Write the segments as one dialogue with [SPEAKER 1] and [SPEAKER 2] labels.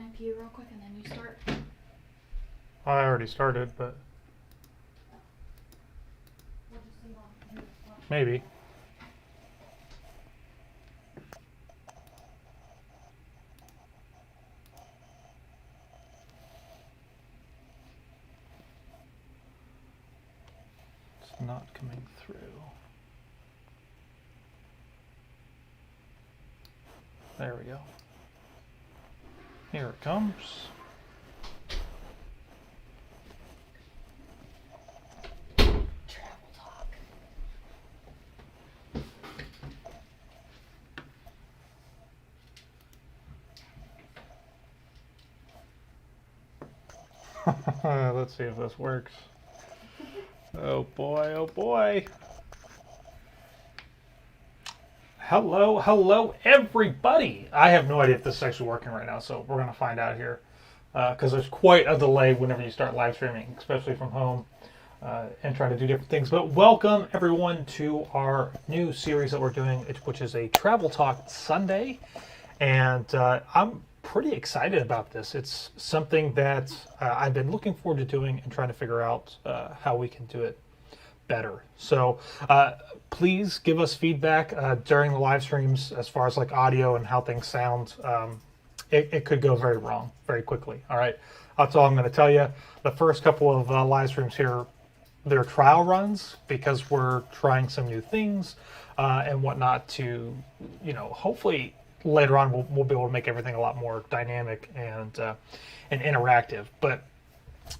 [SPEAKER 1] I pee real quick and then you start?
[SPEAKER 2] I already started, but maybe. It's not coming through. There we go. Here it comes.
[SPEAKER 1] Travel talk.
[SPEAKER 2] Let's see if this works. Oh boy, oh boy. Hello, everybody. I have no idea if this is actually working right now, so we're going to find out here. Because there's quite a delay whenever you start live streaming, especially from home, and try to do different things. But welcome, everyone, to our new series that we're doing, which is a Travel Talk Sunday. And I'm pretty excited about this. It's something that I've been looking forward to doing and trying to figure out how we can do it better. So please give us feedback during the live streams as far as like audio and how things sound. It could go very wrong very quickly. All right, that's all I'm going to tell you. The first couple of live streams here, they're trial runs because we're trying some new things and whatnot to, you know, hopefully later on we'll be able to make everything a lot more dynamic and interactive. But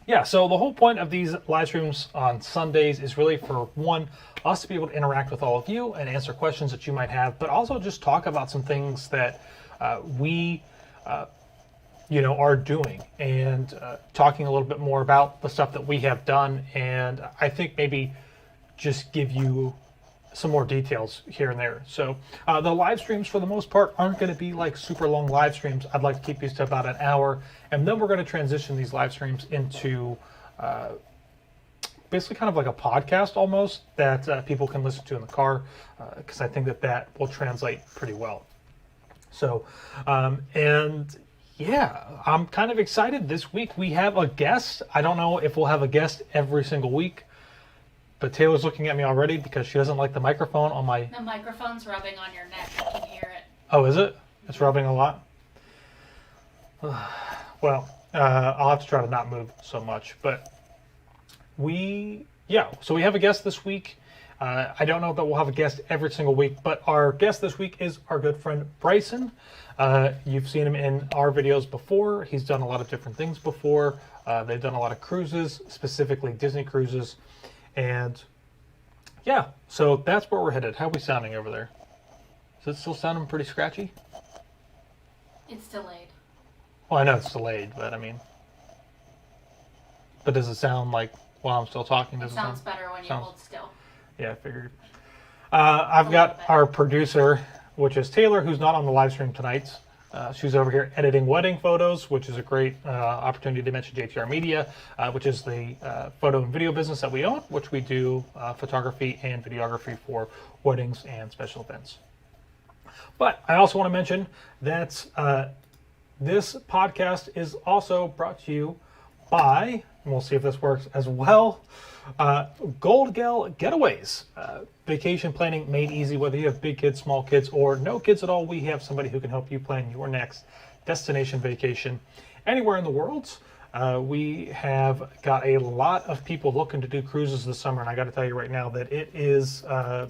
[SPEAKER 2] yeah, so the whole point of these live streams on Sundays is really for, one, us to be able to interact with all of you and answer questions that you might have, but also just talk about some things that we are doing, and talking a little bit more about the stuff that we have done, and I think maybe just give you some more details here and there. So the live streams, for the most part, aren't going to be like super long live streams. I'd like to keep these to about an hour, and then we're going to transition these live streams into basically kind of like a podcast almost that people can listen to in the car, because I think that will translate pretty well. So, and yeah, I'm kind of excited. This week we have a guest. I don't know if we'll have a guest every single week, but Taylor's looking at me already because she doesn't like the microphone on my...
[SPEAKER 1] The microphone's rubbing on your neck. I can hear it.
[SPEAKER 2] Oh, is it? It's rubbing a lot? Well, I'll have to try to not move so much. But so we have a guest this week. I don't know that we'll have a guest every single week, but our guest this week is our good friend Bryson. You've seen him in our videos before. He's done a lot of different things before. They've done a lot of cruises, specifically Disney cruises. And yeah, so that's where we're headed. How are we sounding over there? Is it still sounding pretty scratchy?
[SPEAKER 1] It's delayed.
[SPEAKER 2] Well, I know it's delayed, but I mean... But does it sound like while I'm still talking?
[SPEAKER 1] It sounds better when you hold still.
[SPEAKER 2] Yeah, I figured. I've got our producer, which is Taylor, who's not on the live stream tonight. She's over here editing wedding photos, which is a great opportunity to mention JTR Media, which is the photo and video business that we own, which we do photography and videography for weddings and special events. But I also want to mention that this podcast is also brought to you by, and we'll see if this works as well, Gold Gal Getaways. Vacation planning made easy, whether you have big kids, small kids, or no kids at all. We have somebody who can help you plan your next destination vacation anywhere in the world. We have got a lot of people looking to do cruises this summer, and I got to tell you right now that it is the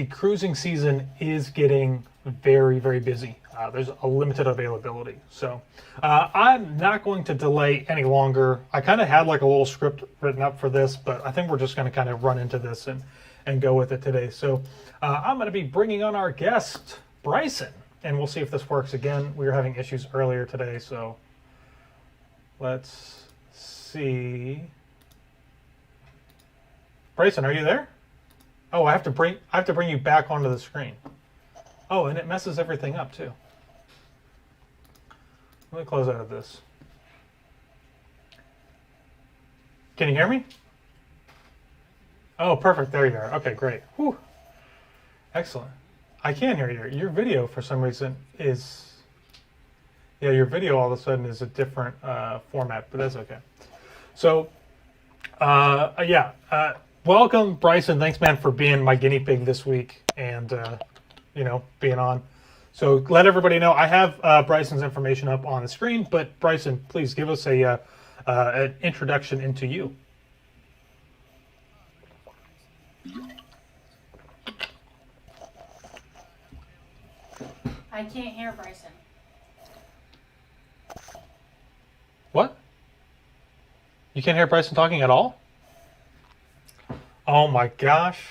[SPEAKER 2] cruising season is getting very, very busy. There's a limited availability. So I'm not going to delay any longer. I kind of had like a little script written up for this, but I think we're just going to kind of run into this and go with it today. So I'm going to be bringing on our guest, Bryson, and we'll see if this works again. We were having issues earlier today, so let's see. Bryson, are you there? Oh, I have to bring you back onto the screen. Oh, and it messes everything up too. Let me close out of this. Can you hear me? Oh, perfect. There you are. Okay, great. Whew. Excellent. I can hear you. Your video, for some reason, is Yeah, your video all of a sudden is a different format, but that's okay. So, welcome, Bryson. Thanks, man, for being my guinea pig this week and, being on. So let everybody know I have Bryson's information up on the screen, but Bryson, please give us an introduction into you.
[SPEAKER 1] I can't hear Bryson.
[SPEAKER 2] What? You can't hear Bryson talking at all? Oh my gosh.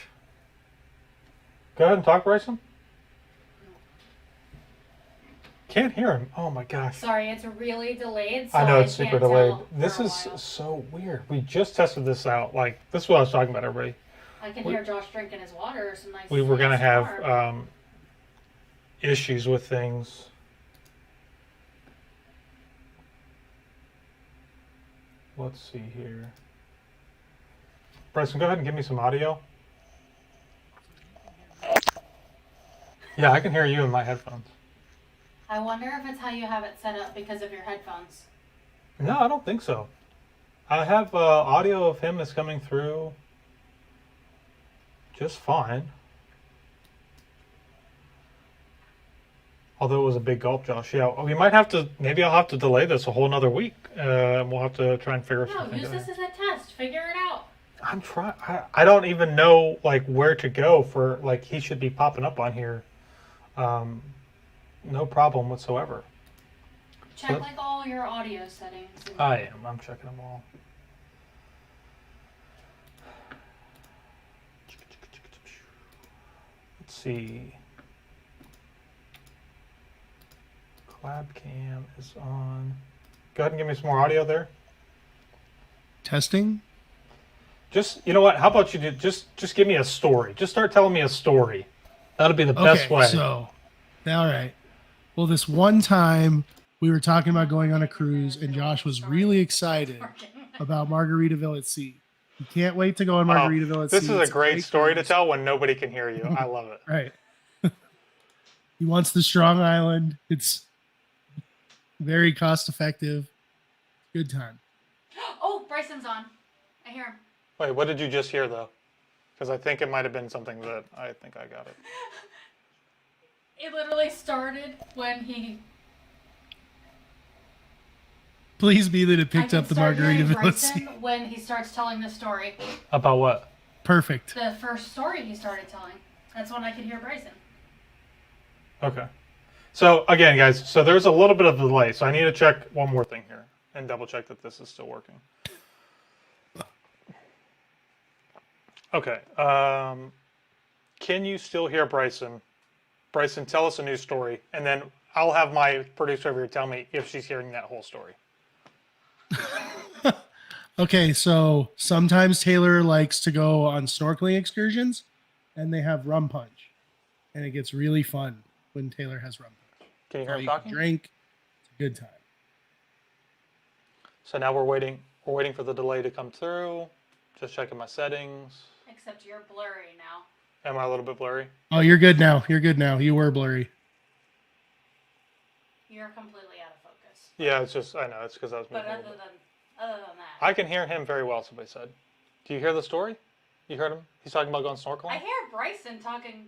[SPEAKER 2] Go ahead and talk, Bryson. Can't hear him. Oh my gosh.
[SPEAKER 1] Sorry, it's really delayed. So
[SPEAKER 2] I know it's super delayed. This is
[SPEAKER 1] while.
[SPEAKER 2] so weird. We just tested this out. Like, this is what I was talking about, everybody.
[SPEAKER 1] I can hear Josh drinking his water or some nice.
[SPEAKER 2] We were going to
[SPEAKER 1] nice
[SPEAKER 2] have issues with things. Let's see here. Bryson, go ahead and give me some audio. Yeah, I can hear you in my headphones.
[SPEAKER 1] I wonder if it's how you have it set up because of your headphones.
[SPEAKER 2] No, I don't think so. I have audio of him that's coming through just fine. Although it was a big gulp, Josh. Yeah, we might have to, maybe I'll have to delay this a whole another week. We'll have to try and figure something out.
[SPEAKER 1] No, use this as a test. Figure it out.
[SPEAKER 2] I'm trying. I don't even know, like, where to go for, like, he should be popping up on here. No problem whatsoever.
[SPEAKER 1] Check, like, all your audio settings.
[SPEAKER 2] I am. I'm checking them all. Let's see. Collab cam is on. Go ahead and give me some more audio there.
[SPEAKER 3] Testing.
[SPEAKER 2] Just, you know what? How about you do just give me a story. Just start telling me a story. That'll be the best way.
[SPEAKER 3] So, all right. Well, this one time we were talking about going on a cruise, and Josh was really excited about Margaritaville at sea. He can't wait to go on Margaritaville at sea.
[SPEAKER 2] This is a great story to tell when nobody can hear you. I love it.
[SPEAKER 3] Right. He wants the Strong Island. It's very cost effective. Good time.
[SPEAKER 1] Oh, Bryson's on. I hear him.
[SPEAKER 2] Wait, what did you just hear, though? Because I think it might have been something that I think I got it.
[SPEAKER 1] It literally started when he...
[SPEAKER 3] Please be that it picked up the Margaritaville at
[SPEAKER 1] Bryson
[SPEAKER 3] sea.
[SPEAKER 1] when he starts telling the story.
[SPEAKER 2] About what?
[SPEAKER 3] Perfect.
[SPEAKER 1] The first story he started telling. That's when I could hear Bryson.
[SPEAKER 2] Okay. So, again, guys, so there's a little bit of a delay. So I need to check one more thing here and double check that this is still working. Okay. Can you still hear Bryson? Bryson, tell us a new story, and then I'll have my producer over here tell me if she's hearing that whole story.
[SPEAKER 3] Okay, so sometimes Taylor likes to go on snorkeling excursions, and they have rum punch, and it gets really fun when Taylor has rum punch.
[SPEAKER 2] Can you hear him
[SPEAKER 3] You
[SPEAKER 2] talking?
[SPEAKER 3] can drink. It's a good time.
[SPEAKER 2] So now we're waiting. We're waiting for the delay to come through. Just checking my settings.
[SPEAKER 1] Except you're blurry now.
[SPEAKER 2] Am I a little bit blurry?
[SPEAKER 3] Oh, you're good now. You're good now. You were blurry.
[SPEAKER 1] You're completely out of focus.
[SPEAKER 2] Yeah, it's just, I know, it's because I was moving
[SPEAKER 1] But
[SPEAKER 2] a little bit.
[SPEAKER 1] other than that.
[SPEAKER 2] I can hear him very well, somebody said. Do you hear the story? You heard him? He's talking about going snorkeling?
[SPEAKER 1] I hear Bryson talking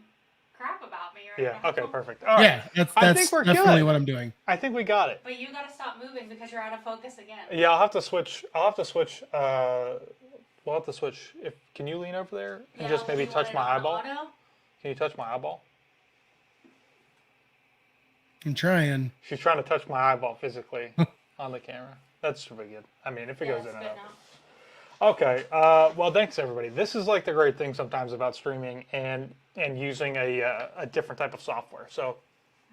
[SPEAKER 1] crap about me
[SPEAKER 2] Yeah,
[SPEAKER 1] now.
[SPEAKER 2] okay, perfect. All right.
[SPEAKER 3] Yeah,
[SPEAKER 2] I
[SPEAKER 3] that's
[SPEAKER 2] think we're
[SPEAKER 3] definitely
[SPEAKER 2] good.
[SPEAKER 3] what I'm doing.
[SPEAKER 2] I think we got it.
[SPEAKER 1] But you gotta stop moving because you're out of focus again.
[SPEAKER 2] Yeah, I'll have to switch. We'll have to switch. Can you lean over there and just maybe touch my eyeball? Can you touch my eyeball?
[SPEAKER 3] I'm trying.
[SPEAKER 2] She's trying to touch my eyeball physically on the camera. That's pretty good. I mean, if it goes in and out. Okay. Well, thanks everybody. This is like the great thing sometimes about streaming and using a different type of software. So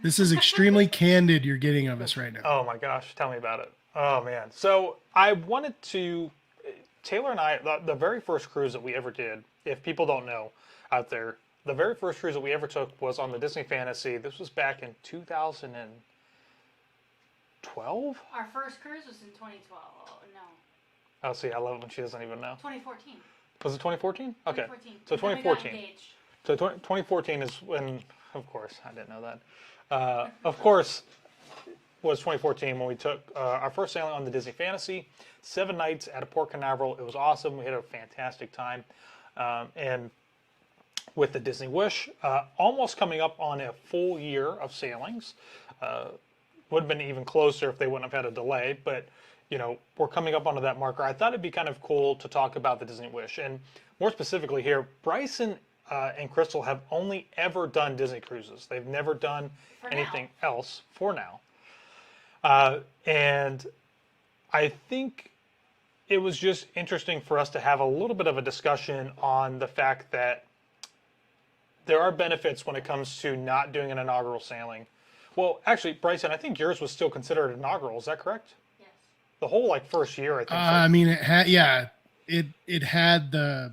[SPEAKER 3] This is extremely candid you're getting of us right now.
[SPEAKER 2] oh my gosh, tell me about it. Oh man. So I wanted to, Taylor and I, the very first cruise that we ever did, if people don't know out there, the very first cruise that we ever took was on the Disney Fantasy. This was back in 2012?
[SPEAKER 1] Our first cruise was in 2012. Oh, no.
[SPEAKER 2] Oh, see, I love it when she doesn't even know.
[SPEAKER 1] 2014.
[SPEAKER 2] Was it 2014? Okay.
[SPEAKER 1] 2014.
[SPEAKER 2] So
[SPEAKER 1] And then we got
[SPEAKER 2] 2014.
[SPEAKER 1] engaged.
[SPEAKER 2] So 2014 is when, of course, I didn't know that. Of course, was 2014 when we took our first sailing on the Disney Fantasy. 7 nights at a Port Canaveral. It was awesome. We had a fantastic time. And with the Disney Wish, almost coming up on a full year of sailings. Would have been even closer if they wouldn't have had a delay, but you know, we're coming up onto that marker. I thought it'd be kind of cool to talk about the Disney Wish, and more specifically here, Bryson and Crystal have only ever done Disney cruises. They've never done anything else for now. And I think it was just interesting for us to have a little bit of a discussion on the fact that there are benefits when it comes to not doing an inaugural sailing. Well, actually, Bryson, I think yours was still considered inaugural. Is that correct?
[SPEAKER 1] Yes.
[SPEAKER 2] The whole like first year, I think.
[SPEAKER 3] I mean, it had it had the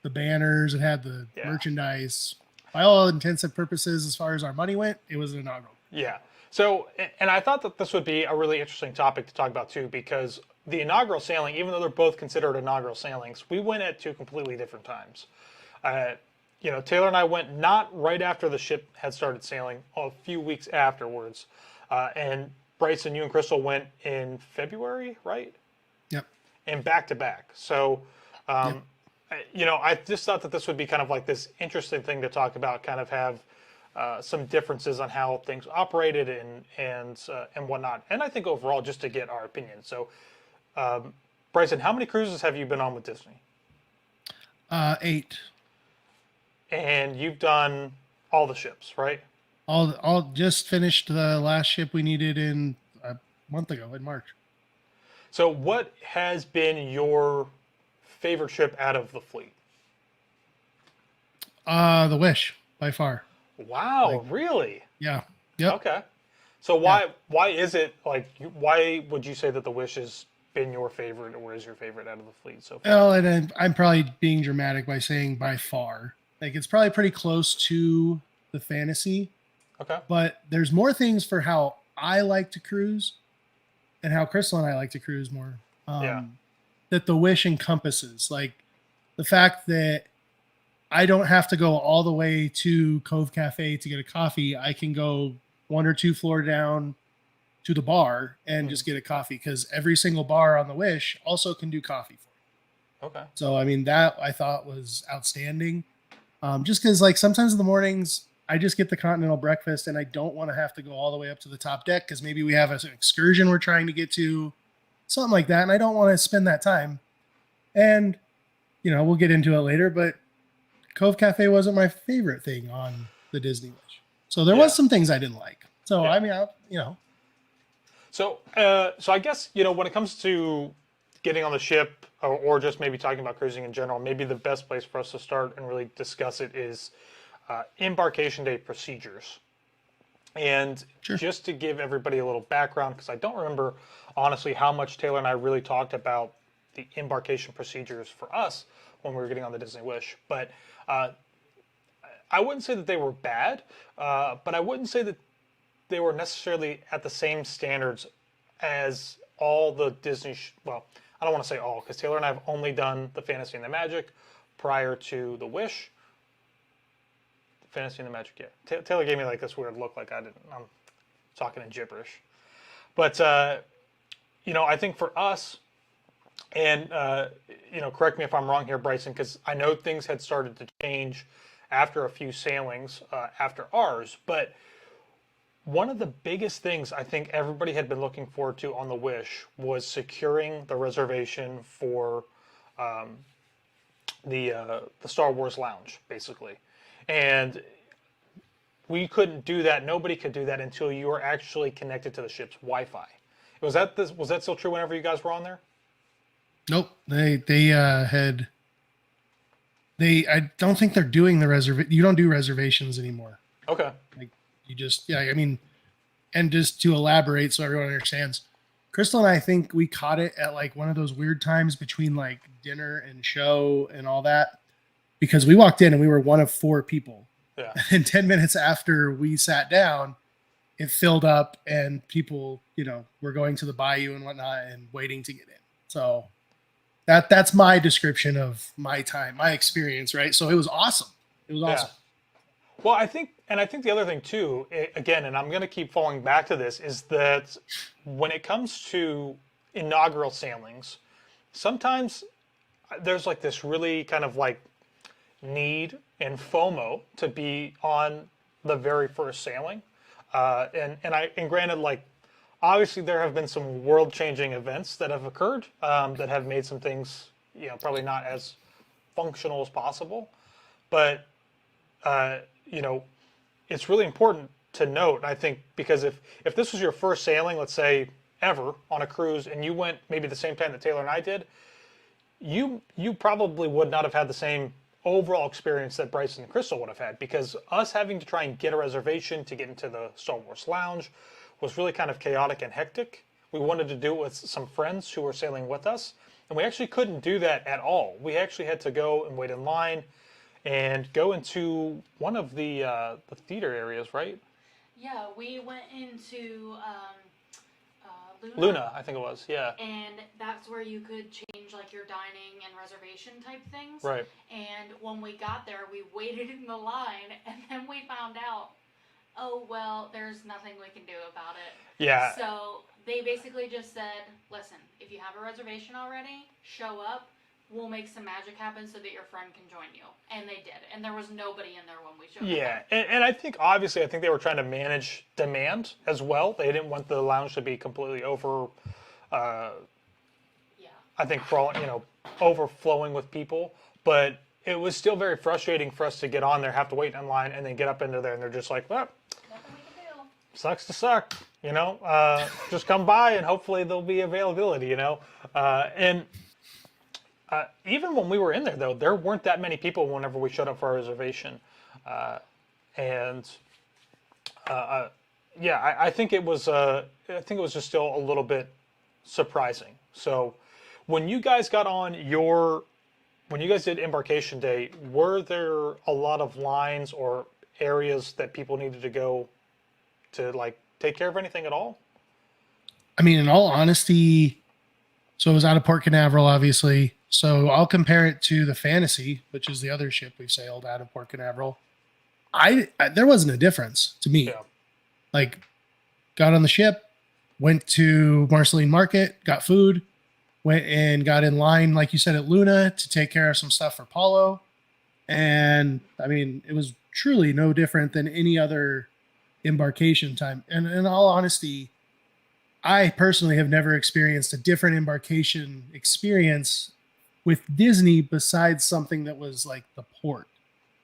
[SPEAKER 3] banners, it had the merchandise. By all intents and purposes, as far as our money went, it was an inaugural.
[SPEAKER 2] Yeah. So, and I thought that this would be a really interesting topic to talk about too, because the inaugural sailing, even though they're both considered inaugural sailings, we went at 2 completely different times. You know, Taylor and I went not right after the ship had started sailing, a few weeks afterwards. And Bryson, you and Crystal went in February, right?
[SPEAKER 3] Yep.
[SPEAKER 2] And back to back. So, you know, I just thought that this would be kind of like this interesting thing to talk about, kind of have some differences on how things operated and whatnot. And I think overall, just to get our opinion. So, Bryson, how many cruises have you been on with Disney?
[SPEAKER 3] 8.
[SPEAKER 2] And you've done all the ships, right?
[SPEAKER 3] All just finished the last ship we needed in a month ago in March.
[SPEAKER 2] So what has been your favorite ship out of the fleet?
[SPEAKER 3] The Wish, by far.
[SPEAKER 2] Wow, really?
[SPEAKER 3] Yeah. Yep.
[SPEAKER 2] Okay. So why is it like, why would you say that the Wish has been your favorite, or is your favorite out of the fleet so far?
[SPEAKER 3] Well, and I'm probably being dramatic by saying by far. Like, it's probably pretty close to the Fantasy.
[SPEAKER 2] Okay.
[SPEAKER 3] But there's more things for how I like to cruise and how Crystal and I like to cruise more. That the Wish encompasses. Like, the fact that I don't have to go all the way to Cove Cafe to get a coffee. I can go 1 or 2 floors down to the bar and just get a coffee, because every single bar on the Wish also can do coffee for you.
[SPEAKER 2] Okay.
[SPEAKER 3] So, I mean, that I thought was outstanding. Just because, like, sometimes in the mornings I just get the continental breakfast and I don't want to have to go all the way up to the top deck because maybe we have an excursion we're trying to get to, something like that, and I don't want to spend that time. And, you know, we'll get into it later, but Cove Cafe wasn't my favorite thing on the Disney Wish. So there was some things I didn't like. So, I mean, you know.
[SPEAKER 2] So, so I guess, you know, when it comes to getting on the ship, or just maybe talking about cruising in general, maybe the best place for us to start and really discuss it is embarkation day procedures. And just to give everybody a little background, because I don't remember, honestly, how much Taylor and I really talked about the embarkation procedures for us when we were getting on the Disney Wish. But I wouldn't say that they were bad, but I wouldn't say that they were necessarily at the same standards as all the Disney, well, I don't want to say all, because Taylor and I have only done the Fantasy and the Magic prior to the Wish. Fantasy and the Magic, yeah. Taylor gave me like this weird look, like I'm talking in gibberish. But, you know, I think for us, and, you know, correct me if I'm wrong here, Bryson, because I know things had started to change after a few sailings after ours, but one of the biggest things I think everybody had been looking forward to on the Wish was securing the reservation for the Star Wars Lounge, basically. And we couldn't do that. Nobody could do that until you were actually connected to the ship's Wi-Fi. Was that still true whenever you guys were on there?
[SPEAKER 3] Nope. I don't think they're doing the reservation. You don't do reservations anymore.
[SPEAKER 2] Okay.
[SPEAKER 3] Like, you just, I mean, and just to elaborate so everyone understands, Crystal and I think we caught it at like one of those weird times between like dinner and show and all that, because we walked in and we were one of 4 people.
[SPEAKER 2] Yeah.
[SPEAKER 3] And 10 minutes after we sat down, it filled up and people, you know, were going to the bayou and whatnot and waiting to get in. So that's my description of my time, my experience, right? So it was awesome. It was awesome.
[SPEAKER 2] Well, I think the other thing too, again, and I'm going to keep falling back to this, is that when it comes to inaugural sailings, sometimes there's like this really kind of like need and FOMO to be on the very first sailing, and granted, like obviously there have been some world-changing events that have occurred that have made some things probably not as functional as possible, but you know, it's really important to note, I think, because if this was your first sailing, let's say ever on a cruise, and you went maybe the same time that Taylor and I did, you probably would not have had the same overall experience that Bryson and Crystal would have had, because us having to try and get a reservation to get into the Star Wars Lounge was really kind of chaotic and hectic. We wanted to do it with some friends who were sailing with us, and we actually couldn't do that at all. We actually had to go and wait in line and go into one of the theater areas, right?
[SPEAKER 1] Yeah, we went into Luna.
[SPEAKER 2] Luna, I think it was, yeah.
[SPEAKER 1] And that's where you could change like your dining and reservation type things.
[SPEAKER 2] Right.
[SPEAKER 1] And when we got there, we waited in the line, and then we found out, oh, well, there's nothing we can do about it.
[SPEAKER 2] Yeah.
[SPEAKER 1] So they basically just said, listen, if you have a reservation already, show up. We'll make some magic happen so that your friend can join you. And they did. And there was nobody in there when we showed up.
[SPEAKER 2] Yeah, and I think, obviously, they were trying to manage demand as well. They didn't want the lounge to be completely I think, overflowing with people. But it was still very frustrating for us to get on there, have to wait in line, and then get up into there, and they're just like, well,
[SPEAKER 1] Nothing we can do.
[SPEAKER 2] sucks to suck, just come by, and hopefully there'll be availability, even when we were in there, though, there weren't that many people whenever we showed up for our reservation. I think it was just still a little bit surprising. So when you guys did embarkation day, were there a lot of lines or areas that people needed to go to, like, take care of anything at all?
[SPEAKER 3] I mean, in all honesty, so it was out of Port Canaveral, obviously. So I'll compare it to the Fantasy, which is the other ship we sailed out of Port Canaveral. There wasn't a difference to me.
[SPEAKER 2] Yeah.
[SPEAKER 3] Like, got on the ship, went to Marceline Market, got food, went and got in line, like you said, at Luna to take care of some stuff for Paulo. And I mean, it was truly no different than any other embarkation time. And in all honesty, I personally have never experienced a different embarkation experience with Disney besides something that was like the port.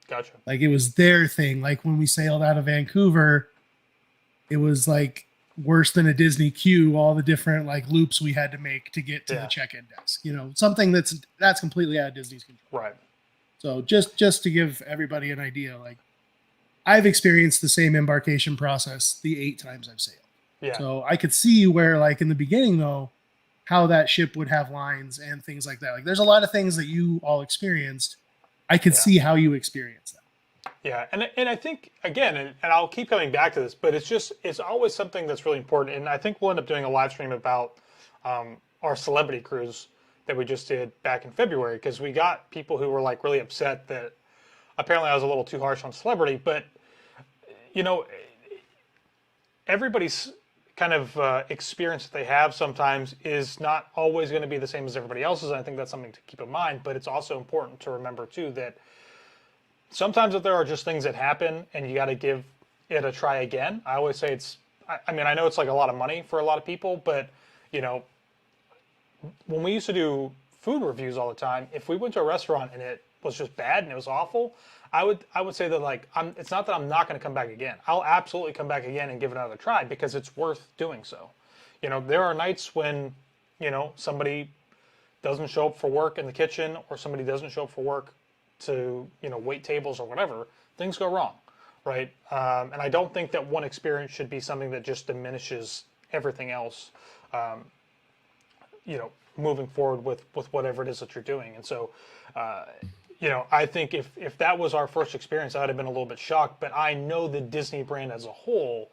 [SPEAKER 2] Gotcha.
[SPEAKER 3] Like, it was their thing. Like, when we sailed out of Vancouver, it was like worse than a Disney queue, all the different like loops we had to make to get to the check-in desk. Something that's completely out of Disney's control.
[SPEAKER 2] Right.
[SPEAKER 3] So just to give everybody an idea, like, I've experienced the same embarkation process the 8 times I've sailed.
[SPEAKER 2] Yeah.
[SPEAKER 3] So I could see where, like, in the beginning, though, how that ship would have lines and things like that. Like, there's a lot of things that you all experienced. I could see how you experienced that.
[SPEAKER 2] Yeah, and I think, again, and I'll keep coming back to this, but it's always something that's really important. And I think we'll end up doing a live stream about our celebrity cruise that we just did back in February, because we got people who were like really upset that apparently I was a little too harsh on celebrity. But, everybody's kind of experience that they have sometimes is not always going to be the same as everybody else's. And I think that's something to keep in mind. But it's also important to remember, too, that sometimes if there are just things that happen and you got to give it a try again. I always say I know it's like a lot of money for a lot of people, but, when we used to do food reviews all the time, if we went to a restaurant and it was just bad and it was awful, I would say that, like, it's not that I'm not going to come back again. I'll absolutely come back again and give it another try, because it's worth doing so. There are nights when, somebody doesn't show up for work in the kitchen, or somebody doesn't show up for work to, wait tables or whatever. Things go wrong, right? And I don't think that one experience should be something that just diminishes everything else, moving forward with whatever it is that you're doing. And so, I think if that was our first experience, I would have been a little bit shocked. But I know the Disney brand as a whole,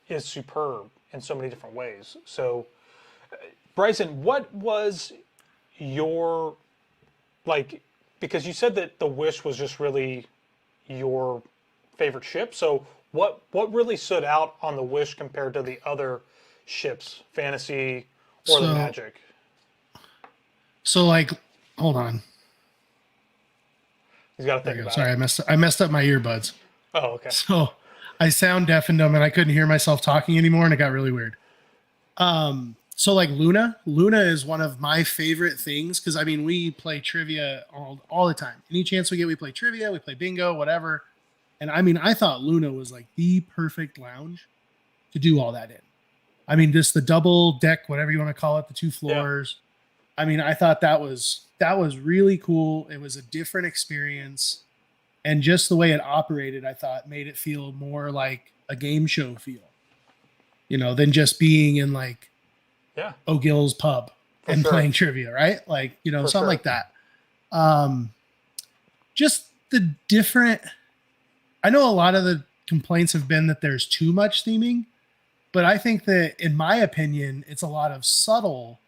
[SPEAKER 2] is superb in so many different ways. So, Bryson, what was your, like, because you said that the Wish was just really your favorite ship. So what really stood out on the Wish compared to the other ships, Fantasy or the Magic?
[SPEAKER 3] So like, hold on.
[SPEAKER 2] He's got to think about
[SPEAKER 3] Sorry,
[SPEAKER 2] it.
[SPEAKER 3] I messed up my earbuds.
[SPEAKER 2] Oh, okay.
[SPEAKER 3] So I sound deaf and dumb, and I couldn't hear myself talking anymore, and it got really weird. So like Luna is one of my favorite things because I mean we play trivia all the time. Any chance we get, we play trivia, we play bingo, whatever. And I mean, I thought Luna was like the perfect lounge to do all that in. I mean, just the double deck, whatever you want to call it, the 2 floors. Yeah. I mean, I thought that was really cool. It was a different experience, and just the way it operated, I thought made it feel more like a game show feel, you know, than just being in like O'Gill's pub and playing trivia, right? Like, you know, something like that. Just the different. I know a lot of the complaints have been that there's too much theming, but I think that, in my opinion, it's a lot of subtle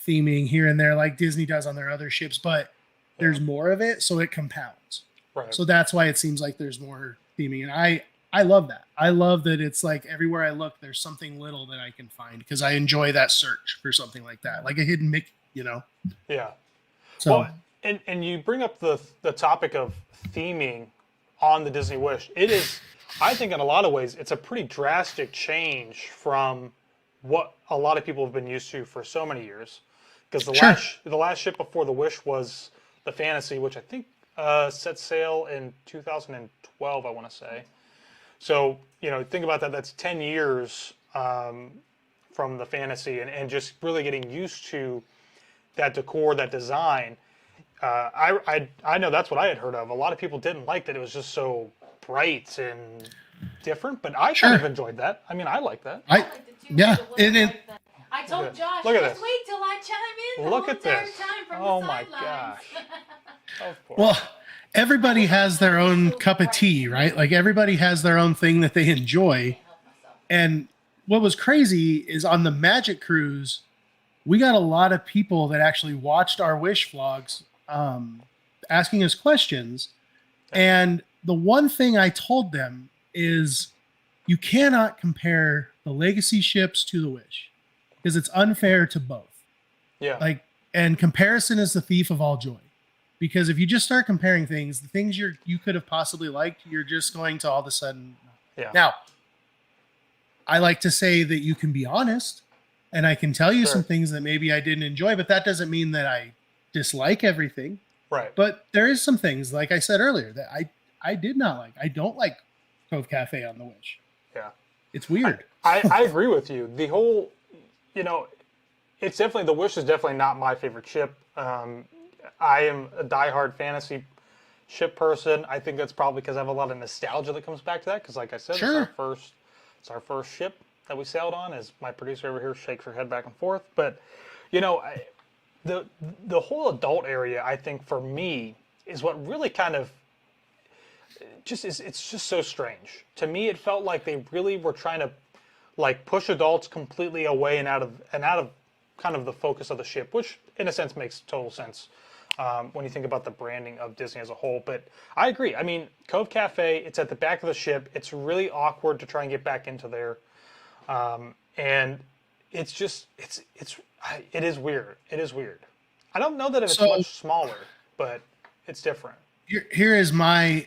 [SPEAKER 3] theming here and there, like Disney does on their other ships, but there's more of it, so it compounds. Right. So that's why it seems like there's more theming, and I love that. I love that it's like everywhere I look, there's something little that I can find because I enjoy that search for something like that, like a hidden Mickey, you know? Yeah. So,
[SPEAKER 2] well, and you bring up the topic of theming on the Disney Wish. It is, I think in a lot of ways, it's a pretty drastic change from what a lot of people have been used to for so many years. Because the last ship before the Wish was the Fantasy, which I think set sail in 2012, I want to say. So, you know, think about that. That's 10 years from the Fantasy, and just really getting used to that decor, that design. I know that's what I had heard of. A lot of people didn't like that it was just so bright and different, but I kind of enjoyed that. I mean, I like that.
[SPEAKER 1] I told Josh,
[SPEAKER 2] look at
[SPEAKER 1] just wait till I chime in.
[SPEAKER 2] Look at this.
[SPEAKER 1] Oh
[SPEAKER 2] my gosh.
[SPEAKER 3] Well, everybody has their own cup of tea, right? Like everybody has their own thing that they enjoy. And what was crazy is on the Magic Cruise, we got a lot of people that actually watched our Wish vlogs, asking us questions. And the one thing I told them is you cannot compare the Legacy ships to the Wish because it's unfair to both. Yeah. Like, and comparison is the thief of all joy. Because if you just start comparing things, the things you could have possibly liked, you're just going to all of a sudden. Yeah. Now, I like to say that you can be honest, and I can tell you some things that maybe I didn't enjoy, but that doesn't mean that I dislike everything. Right. But there is some things, like I said earlier, that I did not like. I don't like Cove Cafe on the Wish. Yeah. It's weird.
[SPEAKER 2] I agree with you. The whole, you know, it's definitely, the Wish is definitely not my favorite ship. I am a diehard Fantasy ship person. I think that's probably because I have a lot of nostalgia that comes back to that. Because, like I said, it's our first ship that we sailed on. As my producer over here shakes her head back and forth. But, you know, the whole adult area, I think for me, is what really kind of it's just so strange to me. It felt like they really were trying to like push adults completely away and out of kind of the focus of the ship, which in a sense makes total sense when you think about the branding of Disney as a whole. But I agree. I mean, Cove Cafe, it's at the back of the ship. It's really awkward to try and get back into there. And it's just, it is weird. It is weird. I don't know that if it's much smaller, but it's different.
[SPEAKER 3] Here is my,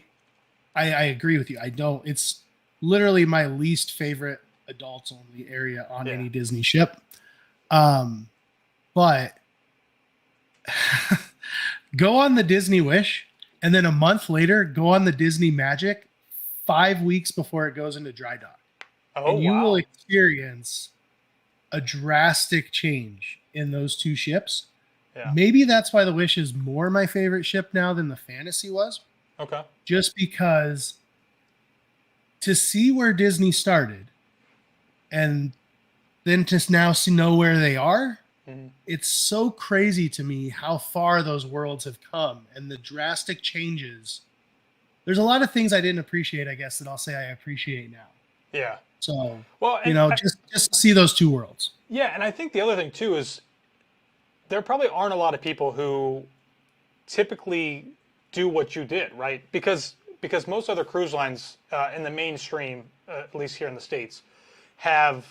[SPEAKER 3] I agree with you. It's literally my least favorite adults only area on any Disney ship. But go on the Disney Wish, and then a month later, go on the Disney Magic 5 weeks before it goes into dry dock. Oh, and you will experience a drastic change in those two ships. Yeah. Maybe that's why the Wish is more my favorite ship now than the Fantasy was. Okay. Just because to see where Disney started and then to now know where they are, it's so crazy to me how far those worlds have come and the drastic changes. There's a lot of things I didn't appreciate, I guess, that I'll say I appreciate now. Yeah. So, well, you know, just see those two worlds.
[SPEAKER 2] Yeah, and I think the other thing, too, is there probably aren't a lot of people who typically do what you did, right? Because because most other cruise lines in the mainstream, at least here in the States, have,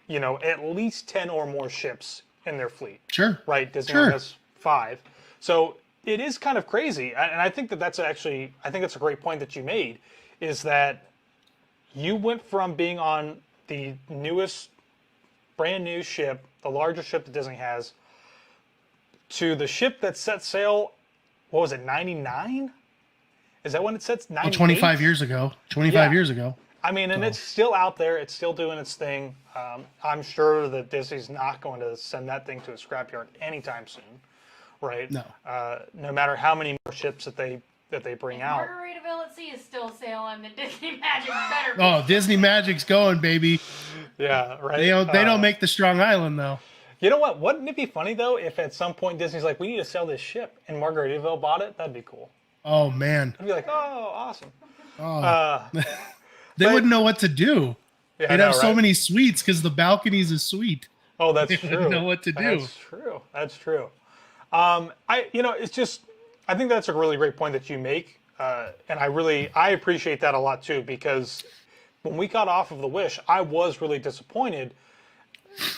[SPEAKER 2] you know, at least 10 or more ships in their fleet.
[SPEAKER 3] Sure.
[SPEAKER 2] Right? Disney
[SPEAKER 3] Sure.
[SPEAKER 2] has 5. So it is kind of crazy. And I think that's actually, I think that's a great point that you made, is that you went from being on the newest, brand new ship, the largest ship that Disney has, to the ship that set sail, what was it, 99? Is that when it sets 98?
[SPEAKER 3] 25 years ago. 25 years ago.
[SPEAKER 2] I mean, and it's still out there. It's still doing its thing. I'm sure that Disney's not going to send that thing to a scrapyard anytime soon, right?
[SPEAKER 3] No.
[SPEAKER 2] No matter how many more ships that they bring out.
[SPEAKER 1] Margaritaville at Sea is still sailing. The Disney Magic better be.
[SPEAKER 3] Oh, Disney Magic's going, baby.
[SPEAKER 2] Yeah, right.
[SPEAKER 3] They don't make the Strong Island though.
[SPEAKER 2] You know what? Wouldn't it be funny though if at some point Disney's like, we need to sell this ship, and Margaritaville bought it? That'd be cool.
[SPEAKER 3] Oh man.
[SPEAKER 2] I'd be like, oh, awesome.
[SPEAKER 3] Oh. They wouldn't know what to do.
[SPEAKER 2] Yeah,
[SPEAKER 3] They'd have so many suites because the balcony's a suite.
[SPEAKER 2] Oh, that's
[SPEAKER 3] They
[SPEAKER 2] true.
[SPEAKER 3] wouldn't know what to do.
[SPEAKER 2] That's true. That's true. It's just, I think that's a really great point that you make, and I appreciate that a lot too, because when we got off of the Wish, I was really disappointed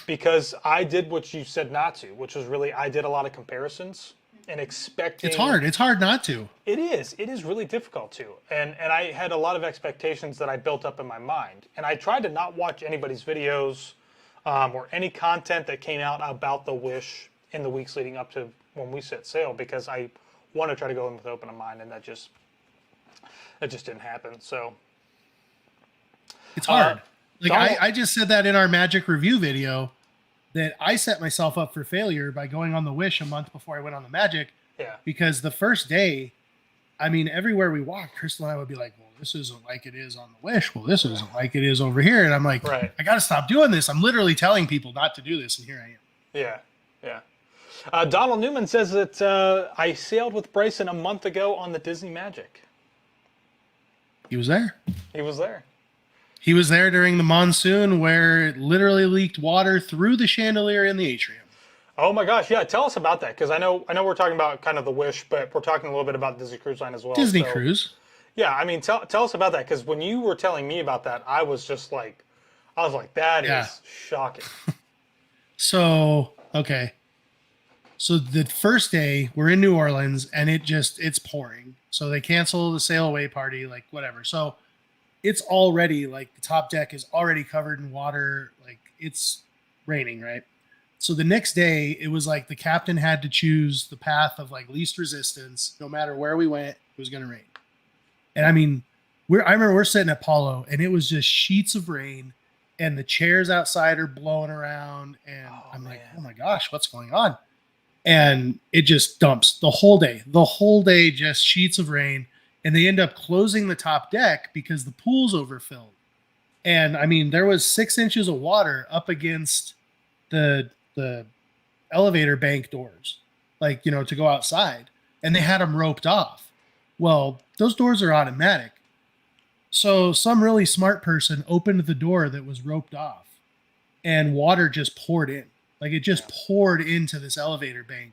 [SPEAKER 2] because I did what you said not to, which was really, I did a lot of comparisons and expecting.
[SPEAKER 3] It's hard. It's hard not to.
[SPEAKER 2] It is. It is really difficult to. And I had a lot of expectations that I built up in my mind. And I tried to not watch anybody's videos or any content that came out about the Wish in the weeks leading up to when we set sail, because I want to try to go in with open mind, and that just didn't happen. So
[SPEAKER 3] It's hard.
[SPEAKER 2] Donald-
[SPEAKER 3] I just said that in our Magic review video, that I set myself up for failure by going on the Wish a month before I went on the Magic.
[SPEAKER 2] Yeah.
[SPEAKER 3] Because the first day, I mean, everywhere we walked, Crystal and I would be like, well, this isn't like it is on the Wish. Well, this isn't like it is over here. And I'm like,
[SPEAKER 2] Right.
[SPEAKER 3] I got to stop doing this. I'm literally telling people not to do this. And here I am.
[SPEAKER 2] Yeah. Yeah. Donald Newman says that I sailed with Bryson a month ago on the Disney Magic.
[SPEAKER 3] He was there.
[SPEAKER 2] He was there.
[SPEAKER 3] He was there during the monsoon where it literally leaked water through the chandelier in the atrium.
[SPEAKER 2] Oh my gosh, yeah. Tell us about that, because I know we're talking about kind of the Wish, but we're talking a little bit about Disney Cruise Line as well.
[SPEAKER 3] Disney
[SPEAKER 2] so,
[SPEAKER 3] Cruise.
[SPEAKER 2] Yeah, I mean, tell us about that, because when you were telling me about that, I was like, that is shocking.
[SPEAKER 3] So, okay. So the first day we're in New Orleans and it's pouring. So they cancel the sail away party, like whatever. So it's already like the top deck is already covered in water. Like it's raining, right? So the next day it was like the captain had to choose the path of like least resistance. No matter where we went, it was going to rain. And I mean, I remember we're sitting at Palo and it was just sheets of rain and the chairs outside are blowing around. And I'm like, oh my gosh, what's going on? And it just dumps the whole day, just sheets of rain. And they end up closing the top deck because the pool's overfilled. And I mean, there was 6 inches of water up against the elevator bank doors, like, you know, to go outside, and they had them roped off. Well, those doors are automatic. So some really smart person opened the door that was roped off and water just poured in. Like it just poured into this elevator bank.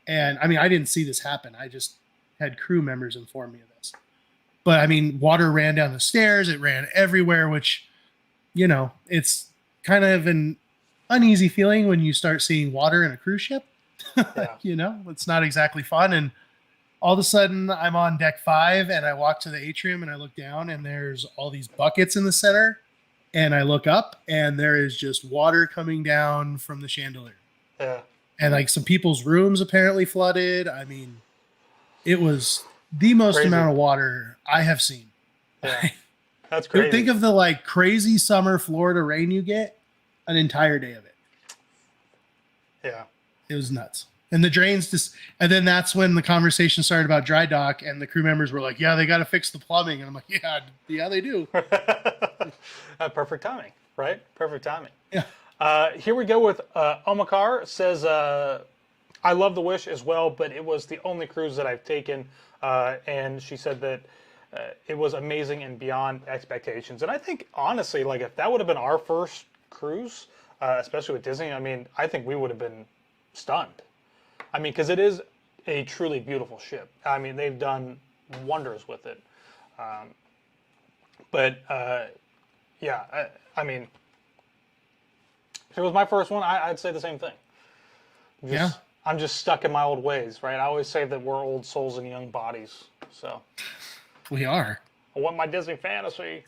[SPEAKER 3] And I mean, I didn't see this happen. I just had crew members inform me of this. But I mean, water ran down the stairs. It ran everywhere, which, you know, it's kind of an uneasy feeling when you start seeing water in a cruise ship.
[SPEAKER 2] Yeah.
[SPEAKER 3] You know, it's not exactly fun. And all of a sudden I'm on deck 5 and I walk to the atrium and I look down and there's all these buckets in the center. And I look up and there is just water coming down from the chandelier.
[SPEAKER 2] Yeah.
[SPEAKER 3] And like some people's rooms apparently flooded. I mean, it was the most
[SPEAKER 2] Crazy.
[SPEAKER 3] amount of water I have seen.
[SPEAKER 2] Yeah. That's crazy.
[SPEAKER 3] Think of the like crazy summer Florida rain you get, an entire day of it.
[SPEAKER 2] Yeah.
[SPEAKER 3] It was nuts. And the drains just, and then that's when the conversation started about dry dock and the crew members were like, yeah, they got to fix the plumbing. And I'm like, yeah, they do.
[SPEAKER 2] Perfect timing, right? Perfect timing.
[SPEAKER 3] Yeah.
[SPEAKER 2] Here we go with Omakar says, I love the Wish as well, but it was the only cruise that I've taken. And she said that it was amazing and beyond expectations. And I think, honestly, like if that would have been our first cruise, especially with Disney, I mean, I think we would have been stunned. I mean, because it is a truly beautiful ship. I mean, they've done wonders with it. But yeah, I mean, if it was my first one, I'd say the same thing.
[SPEAKER 3] Yeah.
[SPEAKER 2] I'm just stuck in my old ways, right? I always say that we're old souls in young bodies. So
[SPEAKER 3] We are.
[SPEAKER 2] I want my Disney fantasy.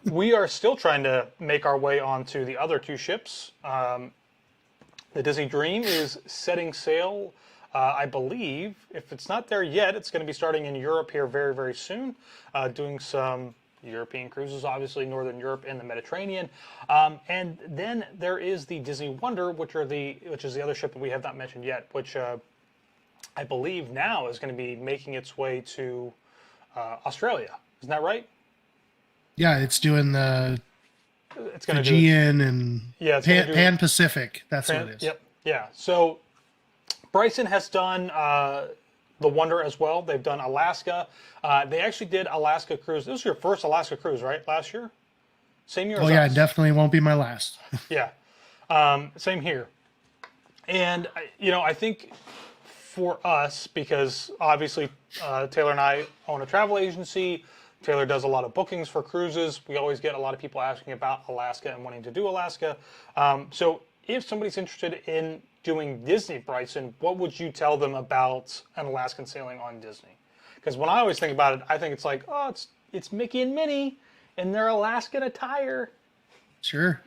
[SPEAKER 2] We are still trying to make our way onto the other two ships. The Disney Dream is setting sail, I believe. If it's not there yet, it's going to be starting in Europe here very, very soon, doing some European cruises, obviously Northern Europe and the Mediterranean. And then there is the Disney Wonder, which is the other ship that we have not mentioned yet, which I believe now is going to be making its way to Australia. Isn't that right?
[SPEAKER 3] Yeah, it's doing the
[SPEAKER 2] It's going to
[SPEAKER 3] Aegean and
[SPEAKER 2] it's
[SPEAKER 3] Pan Pacific. That's what it is.
[SPEAKER 2] Yep. Yeah. So Bryson has done the Wonder as well. They've done Alaska. They actually did Alaska cruise. This was your first Alaska cruise, right? Last year? Same year as
[SPEAKER 3] Oh, yeah,
[SPEAKER 2] us?
[SPEAKER 3] it definitely won't be my last.
[SPEAKER 2] Yeah. Same here. And, I think for us, because obviously Taylor and I own a travel agency, Taylor does a lot of bookings for cruises. We always get a lot of people asking about Alaska and wanting to do Alaska. So if somebody's interested in doing Disney, Bryson, what would you tell them about an Alaskan sailing on Disney? Because when I always think about it, I think it's like, oh, it's Mickey and Minnie in their Alaskan attire.
[SPEAKER 3] Sure.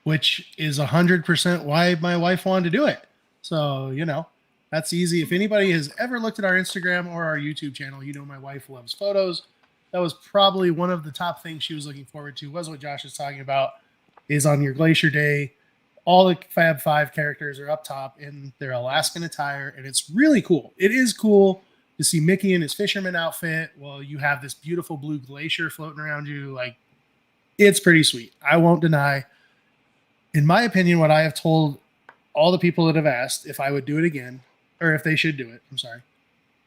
[SPEAKER 3] Which is 100% why my wife wanted to do it. So, that's easy. If anybody has ever looked at our Instagram or our YouTube channel, my wife loves photos. That was probably one of the top things she was looking forward to, was what Josh is talking about, is on your Glacier Day, all the Fab Five characters are up top in their Alaskan attire, and it's really cool. It is cool to see Mickey in his fisherman outfit while you have this beautiful blue glacier floating around you. Like, it's pretty sweet. I won't deny. In my opinion, what I have told all the people that have asked if I would do it again, or if they should do it, I'm sorry,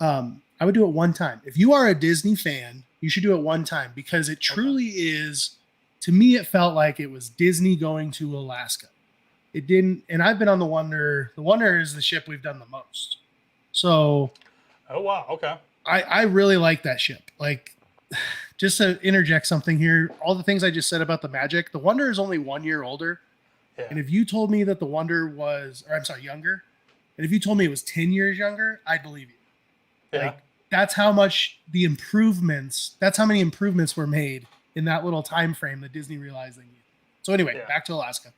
[SPEAKER 3] I would do it one time. If you are a Disney fan, you should do it one time, because it truly is, to me, it felt like it was Disney going to Alaska. It didn't, and I've been on the Wonder. The Wonder is the ship we've done the most. So,
[SPEAKER 2] oh, wow. Okay.
[SPEAKER 3] I really like that ship. Like, just to interject something here, all the things I just said about the magic, the Wonder is only 1 year older.
[SPEAKER 2] Yeah.
[SPEAKER 3] And if you told me that the Wonder was, or I'm sorry, younger, and if you told me it was 10 years younger, I'd believe you.
[SPEAKER 2] Yeah.
[SPEAKER 3] Like, that's how much that's how many improvements were made in that little time frame that Disney realized they needed. So anyway, back to Alaska.